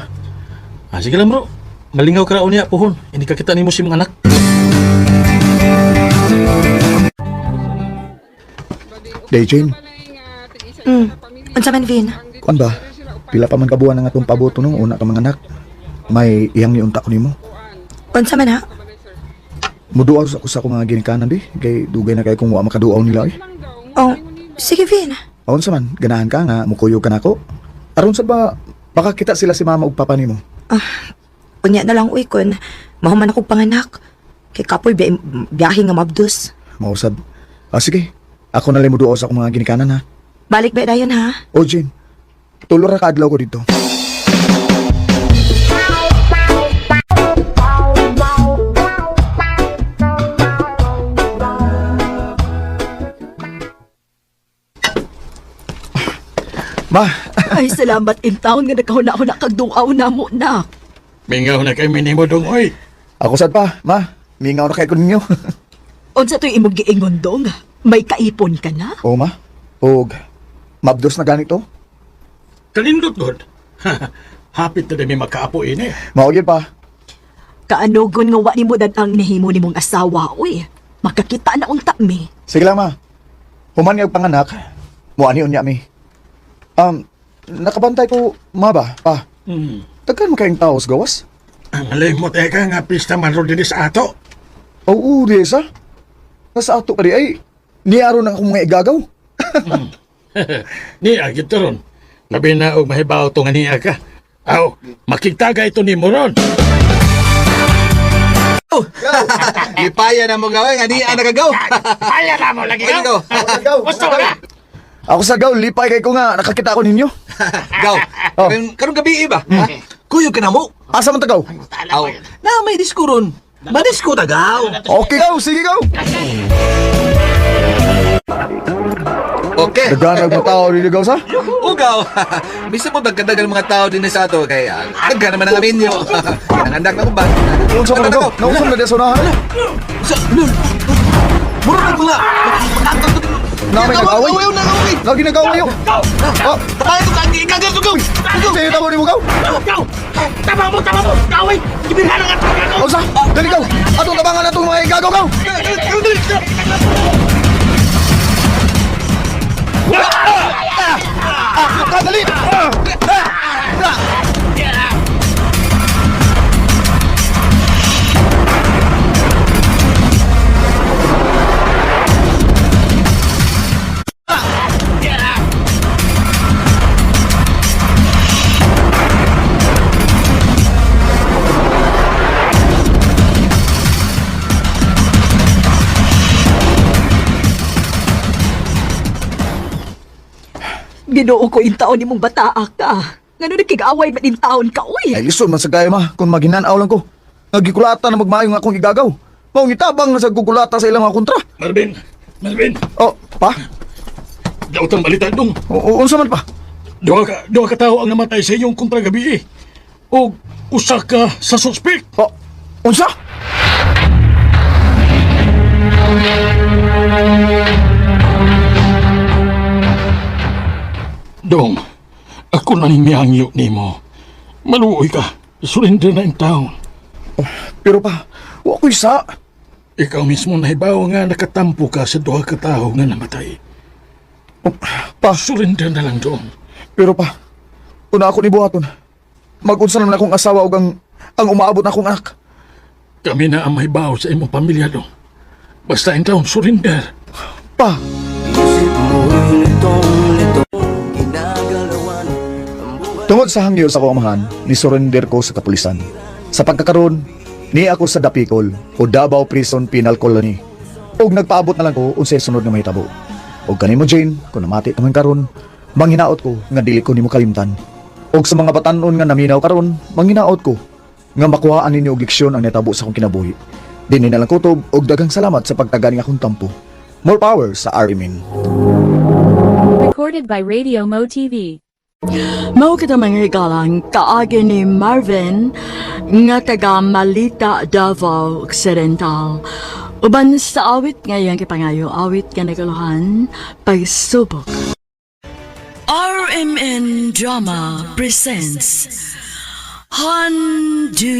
Sige lang bro. Malingaw ka raon niya, puhon. Hindi ka kita ni mo si mga anak. Day Jane, Unsa man, Finn? kuan ba? Pila pa man kabuan ang atong paboto nung una ka mga anak. May iyang niunta ko nimo. Unsa man, ha? Muduaw sa ko sa akong mga ginikanan di. Kay dugay na kay kung wa makaduaw nila eh. Oh, sige, Finn. Aon sa man, ganahan ka nga mukuyog ka nako. Aron sa ba baka kita sila si mama ug papa nimo. Unya na lang, uy, kun mahuman akong panganak. Kay kapoy, biyahe nga mabdos. Mausab. Sige. Ako na lang muduaw sa akong mga ginikanan ha. Balik ba dayon, ha? O Jane, tulo ra ka adlaw ko dito. Ma, Ay, salamat in taon nga nakahuna-huna kag dungaw na mo na. Mingaw na kay minimo dong, oy. ako sad pa, ma. Mingaw na kay ko ninyo. Unsa to'y imong giingon dong? May kaipon ka na? O ma, og mabdos na ganito. Kalindot, God. Hapit na dami makaapo ini. Maugid pa. Kaanogon nga wa nimo ang nahimo nimong asawa, uy. Makakita na unta mi. Sige lang ma. Human nga panganak, muani unya mi. Nakabantay ko, ma ba, pa. Tagkan mo kayong tao sa gawas? Ang alay mo teka nga pista man ro din sa ato. Oo, Reza. Nasa ato ka di ay, niaro na akong mga igagaw. Niya, gito ron. Labi na og mahibaw to nga niya ka. Aw, makitaga ito ni mo ron. Ipaya na mo gawin, nga di ang nagagaw. Kaya na mo lagi Gaw. Gusto mo na? Ako sa gaw, lipay kay ko nga, nakakita ko ninyo. Gaw. Oh. Karong gabi iba. Kuyog ka na mo. Asa man tagaw? Aw. Na may disko ron. Madisko ta gaw. Okay gaw, sige gaw. Okay. Daganag mo tao rin gaw sa? Ugaw. Bisa mo dagdagan mga tao din sa ato kay daghan naman ang aminyo. Ang andak na ba? Unsa man gaw? Nausap na deso na ha? Murag mo nga. Namay nag-away? Lagi nag-away yun. Oh, Tapayan to kang ikagar to gaw. sige, tamo ni mo gaw. Tama mo! Kaway! Kibirhan ang ato ako! Unsa? Dali gaw. Atong tabangan atong mga igagaw gaw. Dali! Ginoo ko in taon nimong bataa ka. Ngano nagkig-away man in taon ka, uy. Ay, lison man sa kaya ma, kung maginanaw lang ko. Nagikulata na magmayong akong igagaw. Maong itabang na sa gukulata sa ilang mga kontra. Marvin! Oh, pa? Daw tang balita dong. Unsa man pa? Duha ka tao ang namatay sa iyong kontragabi eh. O usa ka sa suspek. Oh, unsa? Dong, ako na niyangyo ni mo. Maluoy ka. Surrender na in town. Pero pa, wa ko isa. Ikaw mismo nahibaw nga nakatampo ka sa duha ka tao nga namatay. Pa, Surrender na lang dong. pero pa, una ako ni buhaton. Mag-unsa naman akong asawa ug ang umaabot na akong anak. Kami na ang may baho sa imong pamilya dong. Basta in taon, surrender. Pa, tungod sa hangyo sa kaumahan, ni surrender ko sa kapulisan. Sa pagkakaroon, ni ako sa Dapicol o Davao Prison Penal Colony. Og nagpaabot na lang ko unsay sunod nga mahitabo. Og kanimo Jane, kung namati ka man karon, manghinaot ko nga dili ko nimo kalimtan. Og sa mga batan-on nga naminaw karon, manghinaot ko nga makuhaan ninyo og leksyon ang natabo sa akong kinabuhi. Dinhi na lang kutob og daghang salamat sa pagtagani akong tampo. More power sa Arimin. Recorded by Radio Mo TV. Mao kita mga higalang kaagi ni Marvin nga taga Malita, Davao Occidental. Uban sa awit ngayong kipangayo, awit nga nagaluhan, pagsubok. RMN Drama presents Handumanan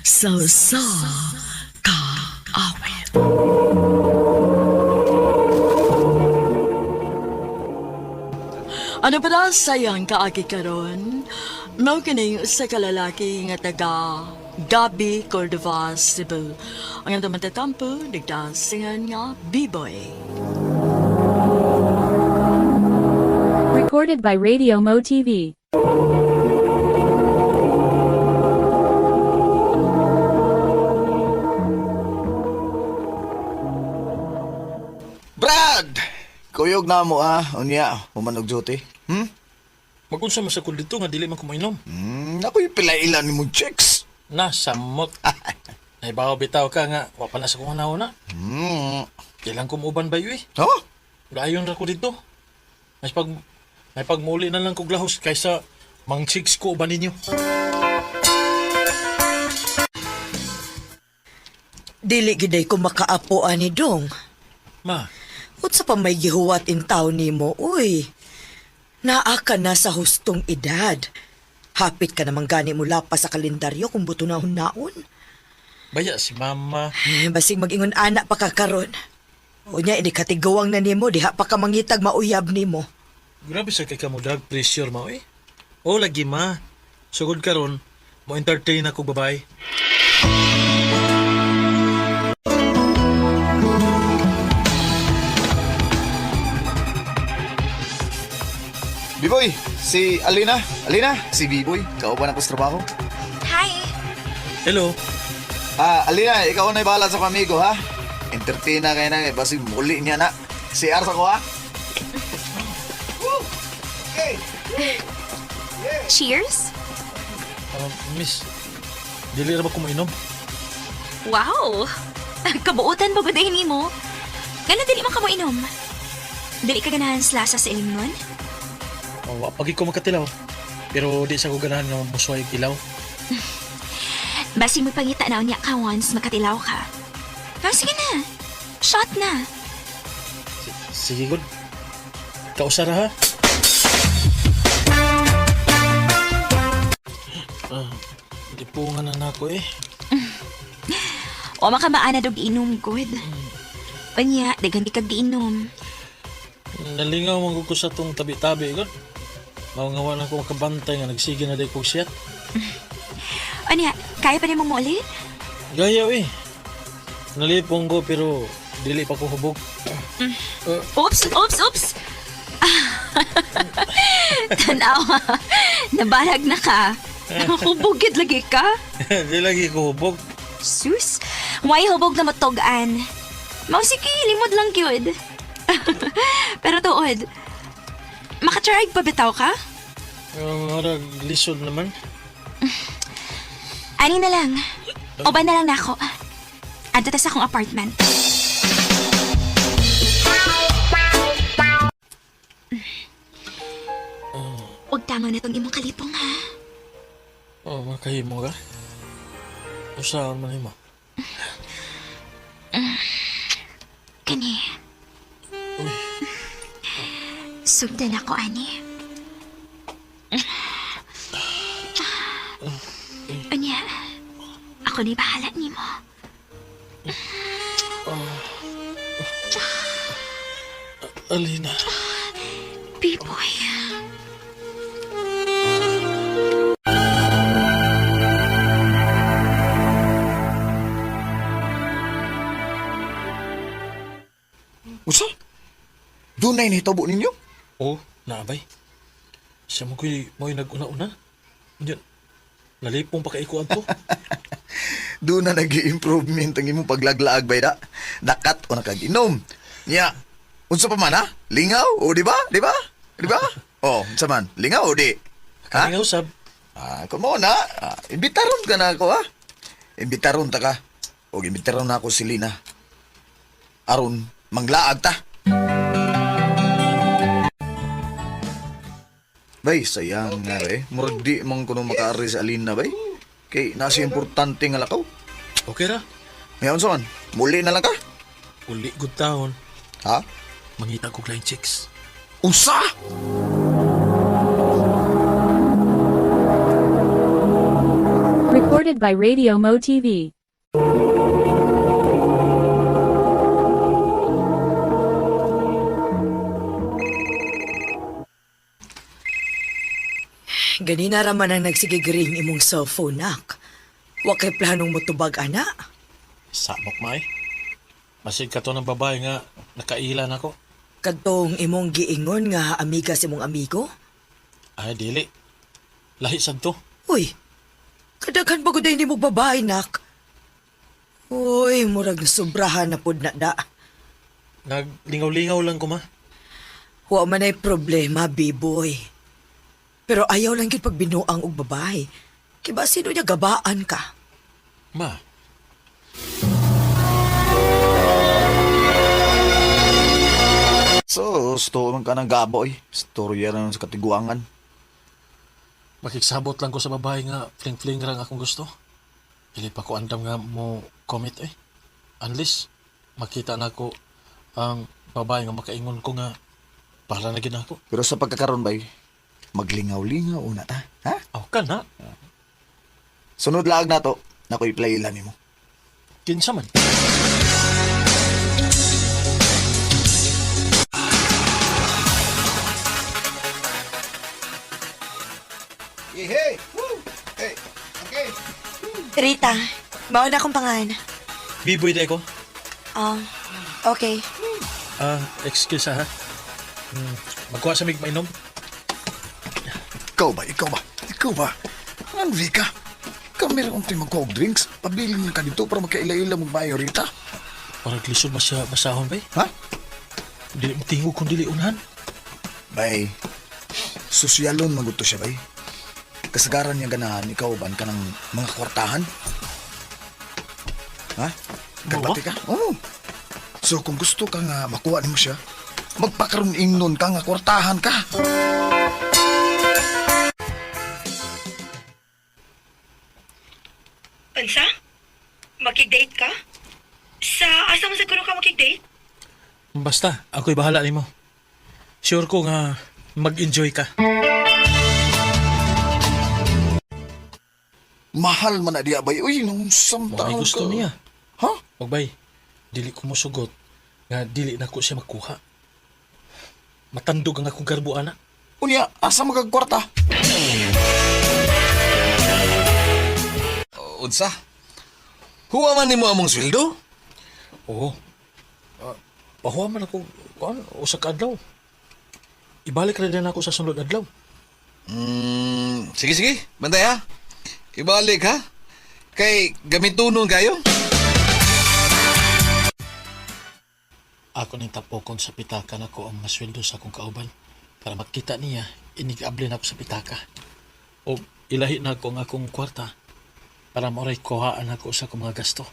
sa ka awit. Ano ba na sayang kaagi karon? Mao kining usa ka lalaki nga taga Gabi, Cordova, Cebu. Ang ito matatampo, nagdasingan nga B-Boy. Recorded by Radio Mo TV. Brad! Kuyog na mo unya, humanog duty. Mag-unsa masakol dito nga dili man ko mainom. Nako'y pilailan ni mo chicks. Nasamot. Naibaw bitaw ka nga, wa pa na sa kong anaw na. Kailang kumuban ba yun eh? Oh? Gayon ra ko dito. May pagmuli na lang kog lahos kaysa mang chicks ko uban ninyo. Dili giday ko makaapo ani dong. Ma, Unsa pa may gihuwat in taon nimo, uy. Naa ka na sa hustong edad. Hapit ka namang gani mo lapas sa kalendaryo kung buto na hunaon. baya si mama. Basig mag-ingon anak pa ka karon. Unya, ini katigawang na nimo, diha pa ka mangitag mauyab nimo. Grabe sa kay kamudag pressure mo eh. O lagi ma. Sugod karon, mo entertain ako babae. B-Boy, si Alina. Alina, si B-Boy. Ikaw ba na sa trabaho? Hi! Hello. Alina, ikaw na bahala sa kamigo, ha? Entertain na kayo na, basig muli niya na. Si Arsa ko, ha? Cheers! Miss, dili ra ba ko mainom? Wow! Kabuutan ba ba ni mo? Ganun dili man ka mo inom. Dili ka ganahan sa lasa sa ilim nun? Oh, pagi ko makatilaw. Pero di sa ko ganahan nga musway ilaw. Basi mo pangita na niya ka once makatilaw ka. Sige na. Shot na. Sige good. Kausara ha. Di po nga na ako eh. O makamaana dog inom, good. Panya, dagan di kag giinom. Nalingaw man ko sa tong tabi-tabi god. Maungawan ako makabantay nga nagsige na day kong siyat. Anya, kaya pa nimong maulit? Gayaw eh. Nalipong ko pero dili pa ko hubog. Oops! Tanawa, nabalag na ka. Hubugid lagi ka? Di lagi ko hubog. Sus, may hubog na matugan. Mau sige, limod lang gyud. Pero tuod, makatry pa bitaw ka? Marag lisod naman. Ani na lang. Oban na lang na ako. Adto ta sa akong apartment. Huwag tama na tong imong kalipong, ha? Oh, makahimo ka? Usahan man himo. Kani. Sugdan ako, ani. Anya, ako ni bahala ni mo. Alina. Biboy. Usa? Doon na initabo ninyo? Oo, naabay. Siya mo mo'y nag-una-una. Yan, nalipong pa kaikuan to. Doon na nag-i-improvement ang imong paglaglaag bay da. Dakat o nakag-inom. Nya, unsa pa man ha? Lingaw o di ba? Di ba? Di ba? Oh, unsa man? Lingaw o di? Ha? Kaya usab. Kumo na. Imbitaron ka na ako ha. Imbitaron ta ka. O imbitaron na ako si Lina. Aron, manglaag ta. Bay, sayang nga eh. Murag di mong kuno makaari sa Alina bay. Kay nasa importante nga lakaw. Okay ra. Ngayon saan? Muli na lang ka? Uli good taon. Ha? Mangita ko client chicks. Usa! Recorded by Radio Mo TV. Ganina raman ang nagsigigring imong cellphone, nak. Wa kay planong motubag, ana. Samok ma eh. Masid ka to ng babae nga nakailan ako. Kadtong imong giingon nga amiga si imong amigo? Ay, dili. Lahi sad to. Uy, kadaghan ba guday ni mong babae, nak? Uy, murag nasubrahan na pud na da. Naglingaw-lingaw lang ko ma. Wa man ay problema, B-boy. Pero ayaw lang gid pag binuang og babae. Kiba sino niya gabaan ka? Ma, So, gusto man ka ng gaboy. Storya na sa katiguangan. makiksabot lang ko sa babae nga fling-fling lang akong gusto. Dili pa ko andam nga mo commit eh. Unless makita na ko ang babae nga makaingon ko nga para na gid ako. Pero sa pagkakaroon bay, maglingaw-lingaw una ta. Ha? Aw ka na. Sunod laag na to, nako'y play lang mo. Kinsa man. Hey! Woo! Hey! Okay! Rita, bawa na akong pangan. Biboy da ko. Okay. Excuse ha. Magkuha sa mig mainom. Ikaw ba? Ikaw ba? Ikaw ba? Ano, Rika? Ikaw meron kong mag-coke drinks. Pabili na ka dito para magkaila-ila mong mayo, Rita. Parang lisod masya basahon bay. Ha? Dili mo tingog kung dili unahan. Bay, sosyalon maguto siya, bay. Kasagaran niya ganahan, ikaw ban ka ng mga kwartahan? Ha? Gabati ka? Oo. So kung gusto ka nga makuha mo siya, magpakaroon ingnon ka nga kwartahan ka. Unsa? Makig-date ka? Sa asa mo siguro ka makig-date? Basta, ako'y bahala nimo. Sure ko nga mag-enjoy ka. Mahal man na diya, bay. Uy, nung samtang Mga gusto niya. Ha? O bay, dili ko mo sugot nga dili na ko siya makuha. Matandog ang akong garbo, anak. Unya, asa magagkwarta? Unsa? Huwa man nimo among sweldo? Oo. Pahuwa man ako, usa ka adlaw. Ibalik na din ako sa sunod adlaw. Sige. Bantay ha. Ibalik ha. Kay gamitunon kayo. Ako ning tapokon sa pitaka na ko ang mga sweldo sa akong kauban para makita niya inigable na ako sa pitaka. O ilahi na ako ang akong kwarta para maoray kuhaan ako sa akong mga gasto.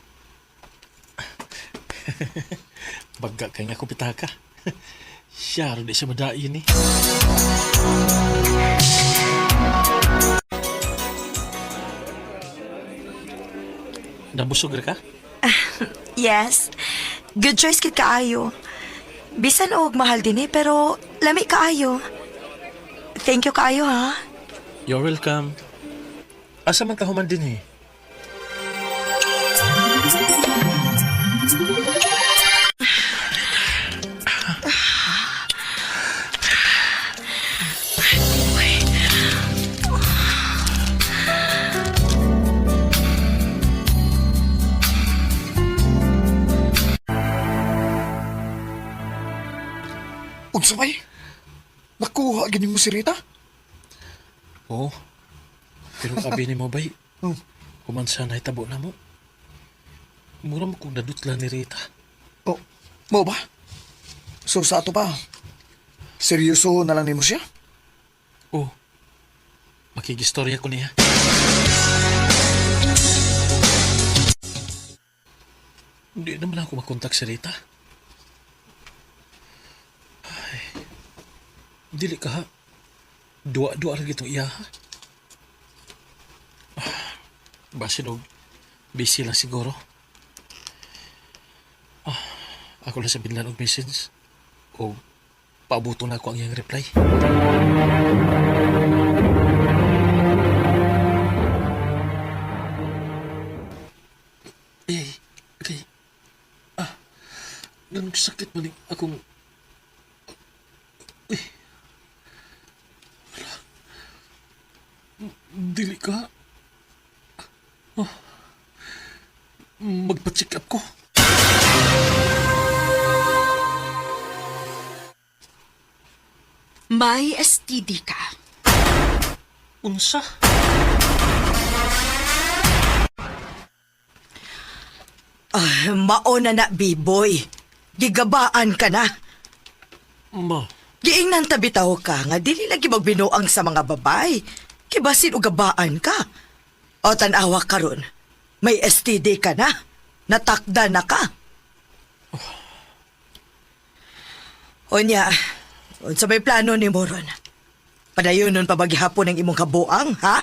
Bagga kay nga akong pitaka. Siya rin di siya madai ni. Nabusog ra ka? Yes. Good choice kid kaayo. Bisan og mahal din pero lami kaayo. Thank you kaayo ha. You're welcome. Asa man ka human din eh? Unsa bay? Nakuha gini mo si Rita? Oo. Pero abi ni mo bay, Oh. kumansa na itabo na mo. Mura mo kung nadutla ni Rita. Oh, mo ba? So sa ato pa, seryoso na lang nimo siya? Oo. Makigistorya ko niya. Hindi naman ako makontak si Rita. Ay, dili ka ha. Dua-dua lagi itong iya ha. Basin og busy lang siguro. Ako lang sabihin lang og message. O paabuto na ako ang iyang reply. Okay. Nang sakit man akong... Uy. Wala. Dili ka. Magpa-check up ko. May STD ka. Unsa? Maona na, B-boy. Gigabaan ka na. Ma, Giingnan tabitaw ka nga dili lagi magbinuang sa mga babay. Kibasin og gabaan ka. O tanawa karon. May STD ka na. Natakda na ka. Onya, unsa may plano ni Moron? Padayonon pa baghapon ang imong kabuang, ha?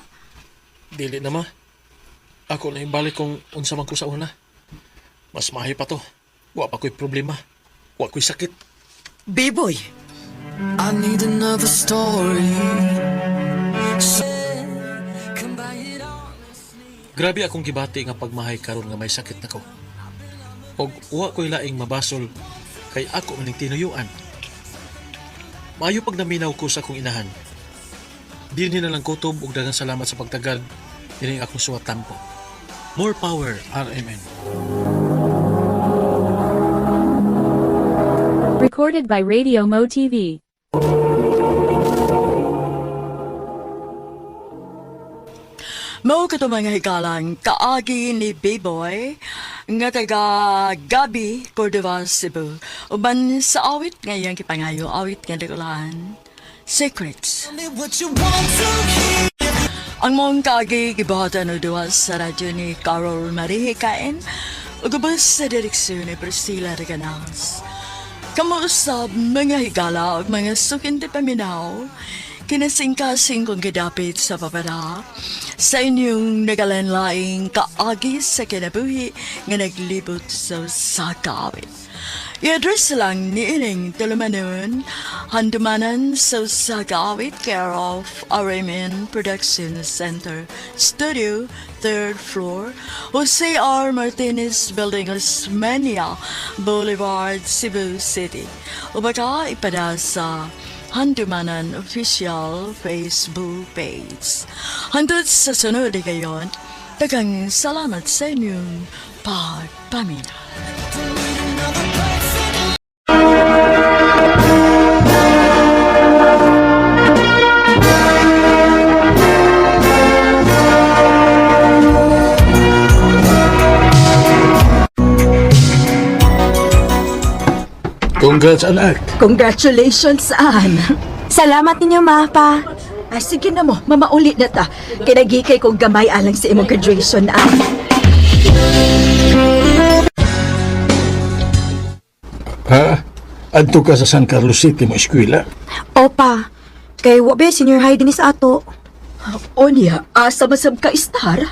dili na ma. Ako na imbalik kung unsa man ko sa una. Mas mahay pa to. Wa pa ko'y problema. Wa ko'y sakit. B-boy, I need another story. Grabe akong gibati nga pagmahay karon nga may sakit na ko. Og wa ko'y laing mabasol kay ako maning tinuyuan. Maayo pag naminaw ko sa akong inahan. Dinhi na lang kutob og daghang salamat sa pagtagad dining akong suwat tampo. More power, RMN. Recorded by Radio Mo TV. Mao kato mga hikalang kaagi ni B-Boy nga taga Gabi, Cordova, Cebu. Uban sa awit ngayang kipangayo, awit nga dagulan, Secrets. Ang mong kaagi gibahatan o duwas sa radyo ni Carol Marie Hikain o gabas sa direksyon ni Priscilla Reganals. Kamuusab mga higala o mga sukin di paminaw, kinasingkasing kong gidapit sa papara sa inyong nagalanlaing kaagi sa kinabuhi nga naglibot sa sakawit. I-address lang ni ining tulumanon, handumanan sa sakawit care of RMN Production Center, Studio, 3rd floor, Jose R. Martinez Building, Osmeña Boulevard, Cebu City. O baka ipada sa Handumanan Official Facebook page. Hantod sa sunod na gayon, dagang salamat sa inyong pagpamina. Congrats, anak. Congratulations, Anne. Salamat ninyo, ma, pa. Ay, sige na mo, mamauli na ta. Kinagikay kong gamay alang sa imong graduation, Anne. Ha? Adto ka sa San Carlos City mo eskwela? opa. Kay wabe senior high din sa ato. O niya, asa masab ka, Star?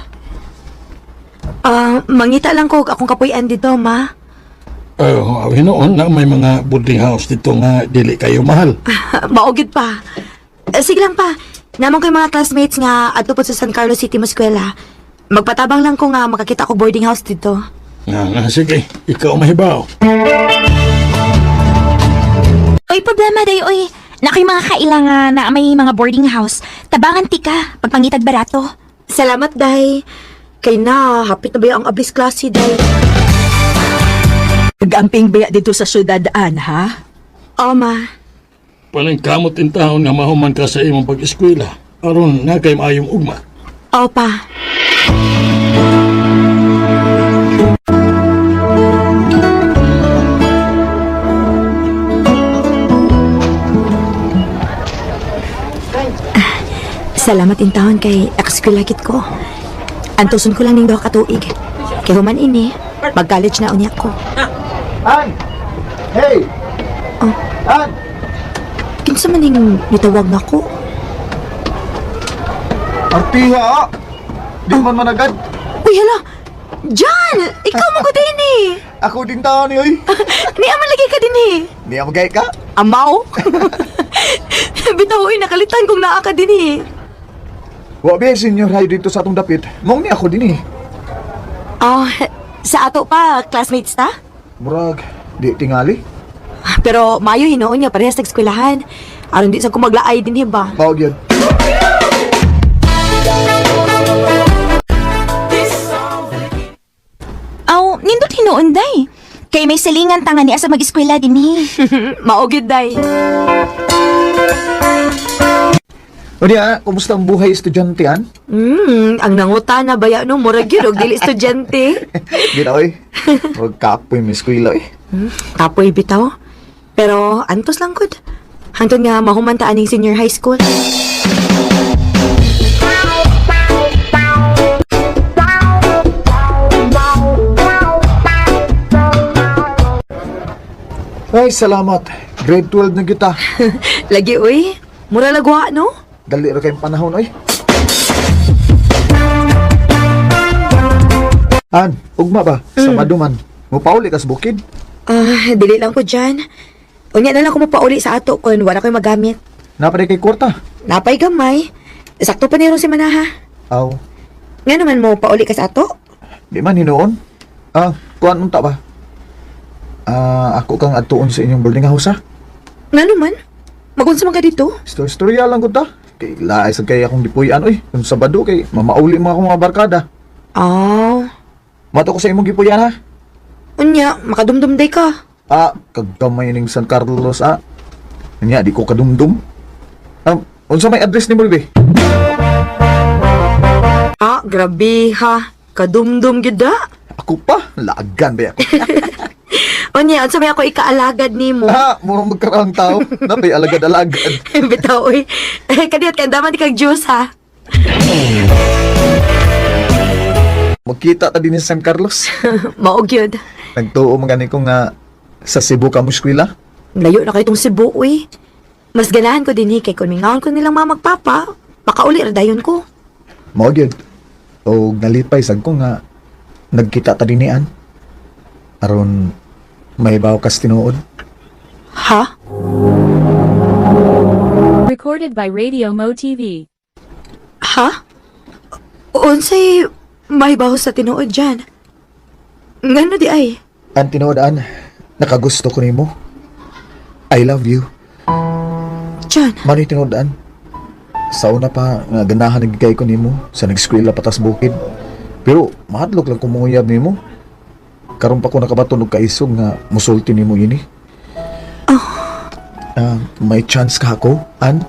Mangita lang ko akong kapuy-an dito, ma. Noon na may mga boarding house dito nga dili kayo mahal. Maugid pa. Sige lang pa. Naman ko yung mga classmates nga adto po sa San Carlos City mo eskwela. Magpatabang lang ko nga makakita ko boarding house dito. Sige, ikaw mahibaw. Oy, problema day, oy. Nakoy mga kailangan na may mga boarding house. Tabangan ti ka, pagpangitag barato. Salamat, day. Kay na, hapit na ba yung ablis klase, day? Nag-amping baya dito sa syudad, Anne, ha? O, ma. Panangkamot in taon nga mahuman ka sa imong pag-eskwela. Aron na kay maayong ugma. Opa. Salamat in taon kay ekskulagit ko. Antuson ko lang ning daw katuig. Kay human ini, mag-college na unya ko. An! Hey! Oh. An! Kinsa man ning nitawag nako? Artiha! Di man managad. Uy, hala! John! Ikaw mo ko din eh! Ako din tao ni oy. Ni aman lagi ka din eh! Di ako gay ka. Amaw! Bitaw, uy, nakalitan kong naa ka din eh! Wa ba senior high dito sa atong dapit. Mong ni ako din eh. Oh, sa ato pa, classmates ta? Murag, di tingali. Pero mayo hinoon niya, parehas nag-eskwelahan. Aron di sa kung maglaay din eh ba? Bawag yun. Aw, nindot hinuon day. Kay may silingan tanga niya sa mag-eskwela din Maugid day. O diya, kumusta ang buhay estudyante-an? Ang nangutana baya no, murag yun, og dili estudyante. Di na oy. Huwag kapoy may eskwela eh. Tapoy bitaw. Pero antos lang gud. Hantod nga mahumanta aning senior high school. Ay, salamat. Grade 12 na kita. Lagi uy, mura lagwa no? Dali ra kayong panahon oy. An, ugma ba? Sa maduman. Mupauli ka sa bukid. Dili lang ko dyan. Unya na lang ko mapauli sa ato kung wala ko'y magamit. Napaday kay kwarta. Napay gamay. Sakto pa niron si Manaha. Aw, Nga naman mo pauli ka sa ato? di man hinoon. Kuan unta ba? Ako kang atuon sa inyong boarding house ha? Nga naman? Magunsa man ka dito? Storya lang ko ta. Kay laay sa kay akong dipuyan oy. Kung Sabado kay mamauli mga akong mga barkada. Mato ko sa imong gipuyan ha. Unya, makadumdum day ka. Kagkamay ning San Carlos Nya, di ko kadumdum. Unsa may address ni mo be? Grabe ha. Kadumdum gid da. Ako pa, lagan ba ako? Unya, unsa may ako ikaalagad nimo? Murang magkaraang tao. Napay alagad-alagad. Bitaw oy. Kadiyat ka daman di kag juice ha. Magkita ta din sa San Carlos. Maog yun. Nagtuo magani ko nga sa Cebu ka mo eskwela. Layo na kay tong Cebu oy. Mas ganahan ko din kay kung mingaon ko nilang mga magpapa. Makauli ra dayon ko. Mao gyud. O nalipay sad ko nga nagkita ta dinian. Aron may baw kas tinuod. Ha? Recorded by Radio Mo TV. Ha? Unsay may baho sa tinuod dyan? Ngano di ay? Ang tinuodan, nakagusto ko nimo. I love you. Dyan? Mano'y tinuodan. Sa una pa, nga ganahan nagigay ko nimo sa nag-eskwela patas bukid. Pero mahadlok lang kumuyab nimo. Karon pa ko nakabatunog kaisog nga musulti nimo ini. May chance ka ako, An?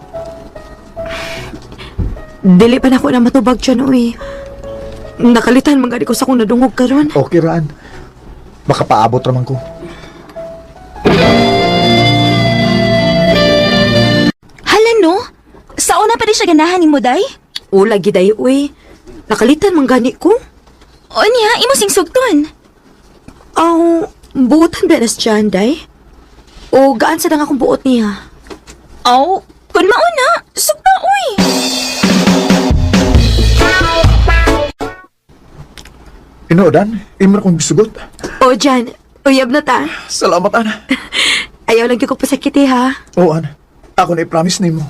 Dili pa na ako na matubag dyan, uy. Nakalitan man gani ko sa kung nadungog karon. Okay ra, An. Baka paabot raman ko. Hala no? Sa una pa di siya ganahan ni mo, day? O, lagi day, uy. Nakalitan man gani ko. O niya, imo sing sugton. Buotan beres dyan, day? O, gaan sa akong buot niya? Aw, kun mauna, sugta uy. Tinuodan, imra kong gisugot. O, dyan. Uyab na ta. Salamat, An. Ayaw lang ko pasakiti, ha? Oo, An. Ako na i-promise nimo.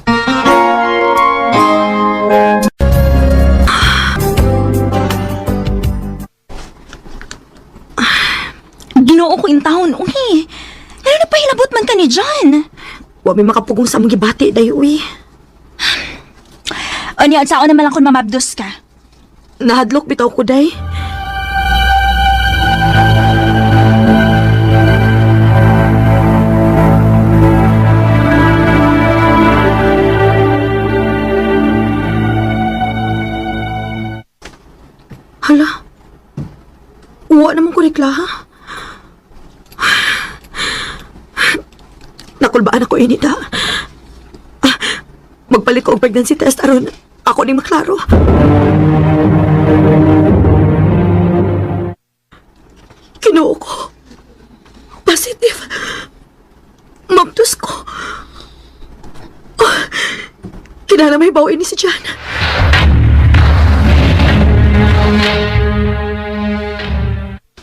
Ginoo ko in taon, uy. Ano na pahilabot man ka ni John? Wa may makapugong sa mga gibati, day, uy. O niya, saan naman lang kung mamabdos ka? Nahadlok bitaw ko, day. Rikla, ha? Nakulbaan ako ini da. Magpalit ko og pregnancy test aron ako ni maklaro. Kinuo ko. Positive. Mabdos ko. Kinala may bawa ini si Jan.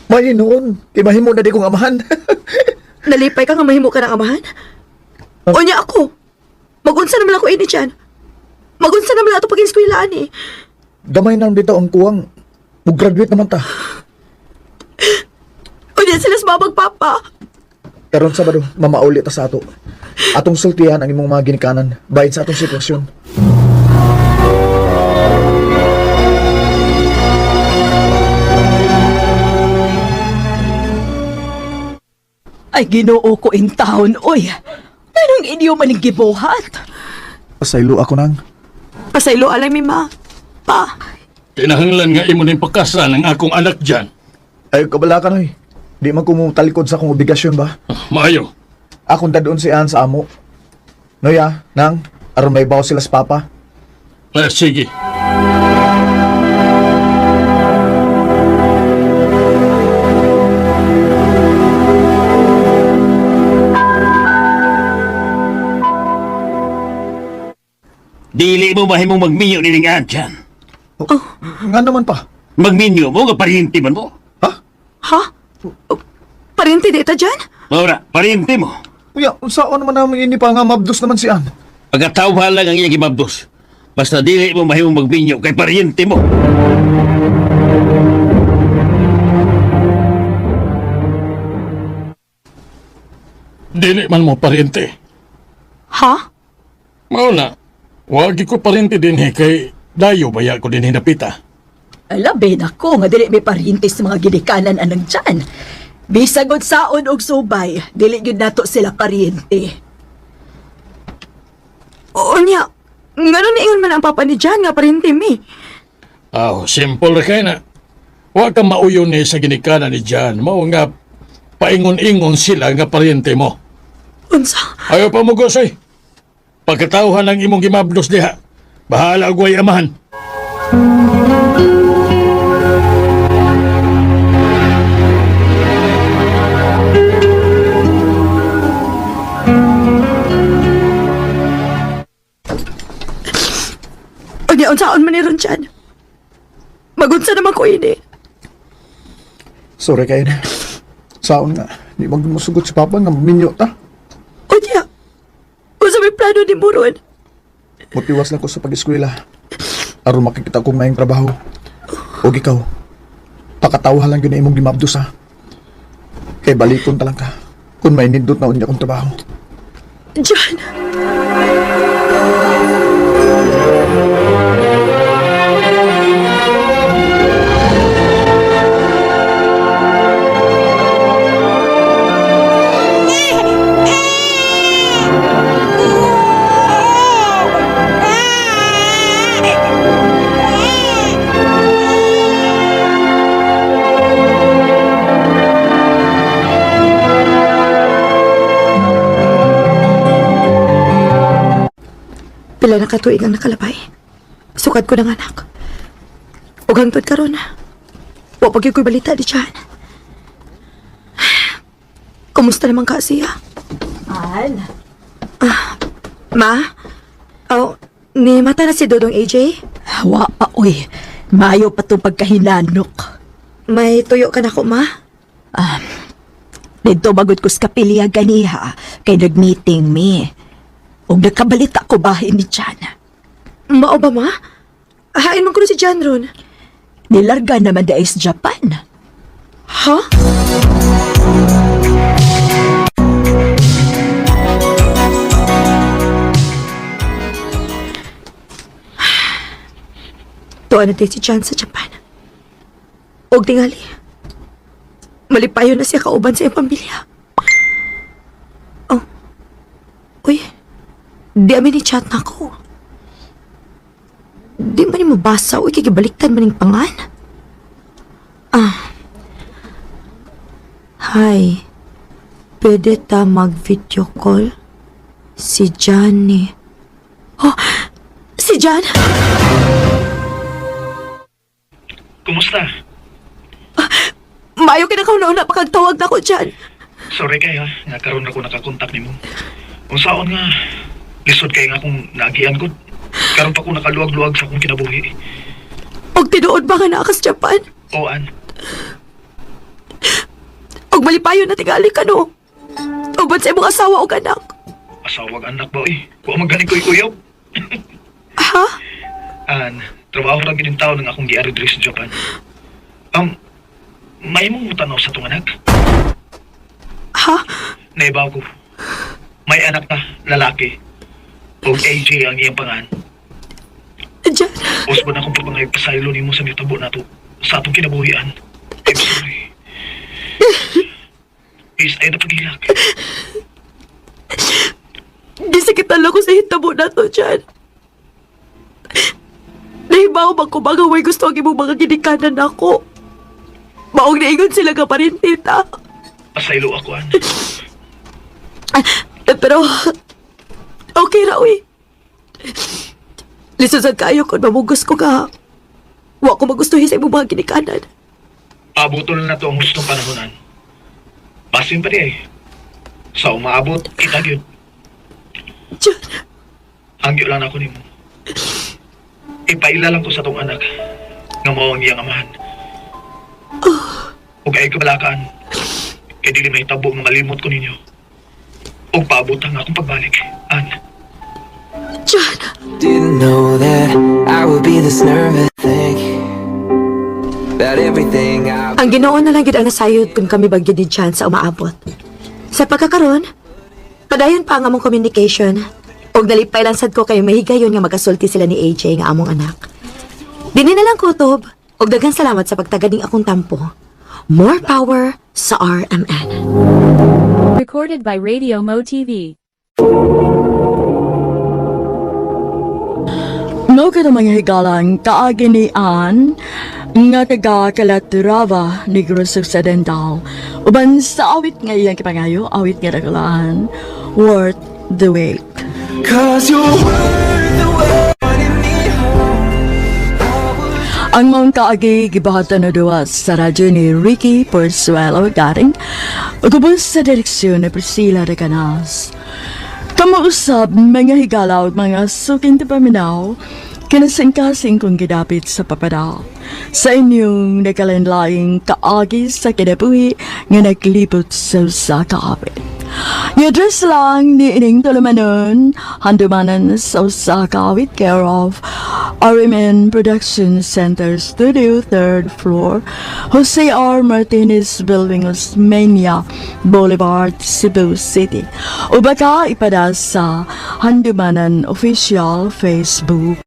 May noon, imahimo na di kong amahan. Nalipay ka nga mahimo ka ng amahan? O niya ako. Magunsa naman ako ini Jan. Magunsa naman ato pag-inskwilaan eh. Gamay na dito ang kuwang. Mag-graduate naman ta. O niya sila sa papa. Karon Sabado, mamauli ta sa ato. Atong sultihan ang imong mga ginikanan bayad sa atong sitwasyon. Ay, Ginoo ko in town, oy. Anong inyo man gibuhat? Pasaylo ako nang. Pasaylo alay mi ma. Pa. Kinahanglan nga imo ning pakasan ang akong anak dyan. Ay, kabala ka noy. Di man kumutalikod sa akong obligasyon ba? Maayo. Akong dadon si Ann sa amo. Noya, nang, aron may baw sila sa papa. Sige. Dili mo mahimong magminyo ni ning Adjan. Nga naman pa. Magminyo mo nga parihinti man mo. Ha? Parente dita Jan? Ora, parihinti mo. Kuya, saan naman namin ini pa nga mabdos naman si Ann? Pagkatawhan lang ang iyang gimabdos. Basta dili mo mahimong magminyo kay parihinti mo. Dili man mo parente. Ha? Mao na. Wagi ko parente din kay dayo baya ko din hinapita. Alabi na ko nga dili may parintis sa mga ginikanan anang dyan. Bisagod saon og subay, dili gyud nato sila paryente. O niya. Ngano ni ingon man ang papa ni Jan nga parente mi? Simple ra kay na. Wa ka mauyon ni sa ginikanan ni Jan. Mao nga paingon-ingon sila nga paryente mo. Unsa? Ayaw pa mo gosoy. Pagkatauhan ng imong gimablos diha. Bahala og way amahan. O niya, unsaon man ni ron Jan? Magunsa naman ko ini. Sorry kayo na. Saan nga, di magmusugot si papa nga minyo ta. O niya. Unsa may plano ni mo ron? Mutiwas lang ko sa pag-eskwela. Aron makikita kong mayang trabaho. O ikaw, pakatawa lang yun na imong gimabdos ha. Kay balikon talang ka. Kung may nindot na unya kong trabaho. Jan. Pila na katuig ang nakalabay. Sukad ko ng anak. Ug hangtod karon. Wa pa gyud ko'y balita di Jan. Kumusta naman ka siya? An? Ma? Oh, ni mata na si Dodong AJ? Wa pa, oy. Mayo pa itong pagkahinanok. May tuyo ka na ko, ma? Dito bagod ko sa kapilya ganiha, kay nag-meeting me. Og nagkabalita ko bahay ni Jan. Mao ba, ma? Hain mo ko na si Jan ron. Nilarga naman dahil sa Japan. Ha? Tuwa na tayo si Jan sa Japan. Og tingali. Malipayo na siya kauban sa iyong pamilya. Oh. Uy. Di amin ni-chat na ako. Di man yung mabasa o ikikibaliktad man yung pangan. Hi. Pwede ta mag-video call? Si Johnny. Oh, si John? Kumusta? Mayo kinakauna-una pakagtawag na ko dyan. Sorry kay ha, nagkaroon ako nakakontak ni mo. Kung saan nga, lisod kay nga akong naagian ko. Karon pa ko nakaluwag-luwag sa akong kinabuhi. Og tinuod ba nga naa ka sa Japan? Oan, Og malipayon na tingali ka no? Og ba't sa imong asawa o anak? asawag anak ba eh. Kung magaling ko'y kuyaw. Ha? An, trabaho lang gining tao ng akong giari diri sa Japan. May mong mutanaw sa tong anak? Ha? Naibaw ko. May anak na, lalaki. O AJ ang iyang pangan. John? Usbo na akong pagpangay pasaylo ni mo sa mitabo na to sa atong kinabuhian. I'm sorry. Please, ay na pagilak. Gisakitan lang ko sa hitabo na to, John. Nahibaw ba ko mga way gusto ang imong mga ginikanan ako? Maong naingon sila ka pa rin, tita. Pasaylo ako, an. Pero, okay ra, uy. Lisod kayo kung mamugos ko ka. Wa ko magustuhin sa imong mga ginikanan. Abotol na to ang gustong panahonan. Pasin pa di eh. Sa umaabot, kita gyud. John, Hangyo lang ako nimo. Ipaila lang ko sa tong anak nga mao ang iyang amahan. Ug ay kabalakaan. Kay dili may tabo nga malimot ko ninyo. Ug paabot ang akong pagbalik. An. John. Didn't know that I would be this nervous. Think about everything I Ang Ginoo na lang gid ang nasayod kung kami bagyo ni John sa umaabot. Sa pagkakaroon, padayon pa ang among communication. Og nalipay lang sad ko kayo mahigayon nga magasulti sila ni AJ nga among anak. Dini na lang kutob. Og daghang salamat sa pagtaganing akong tampo. More power sa RMN. Recorded by Radio Mo TV. No ka na mga higalang kaaginian nga taga Calatrava, Negros Occidental. Uban sa awit nga iyang kipangayo, awit nga nagalaan, worth the wait. Cause you're worth the wait. Wanting me home. Ang mga kaagi gibahatan na duwa sa radyo ni Ricky Porzuelo garing ugubos sa direksyon ni Priscilla de Canas. Kamuusap mga higalaw at mga suking tipaminaw kinasingkasing kong gidapit sa papadaw sa inyong nakalandlaing kaagi sa kinabuhi nga naglibot sa usa ka kapit. Yadres lang ni ining tulumanon handumanan sa usa ka awit care of RMN Production Center Studio 3rd floor Jose R. Martinez Building Osmeña Boulevard, Cebu City. O baka ipada sa Handumanan Official Facebook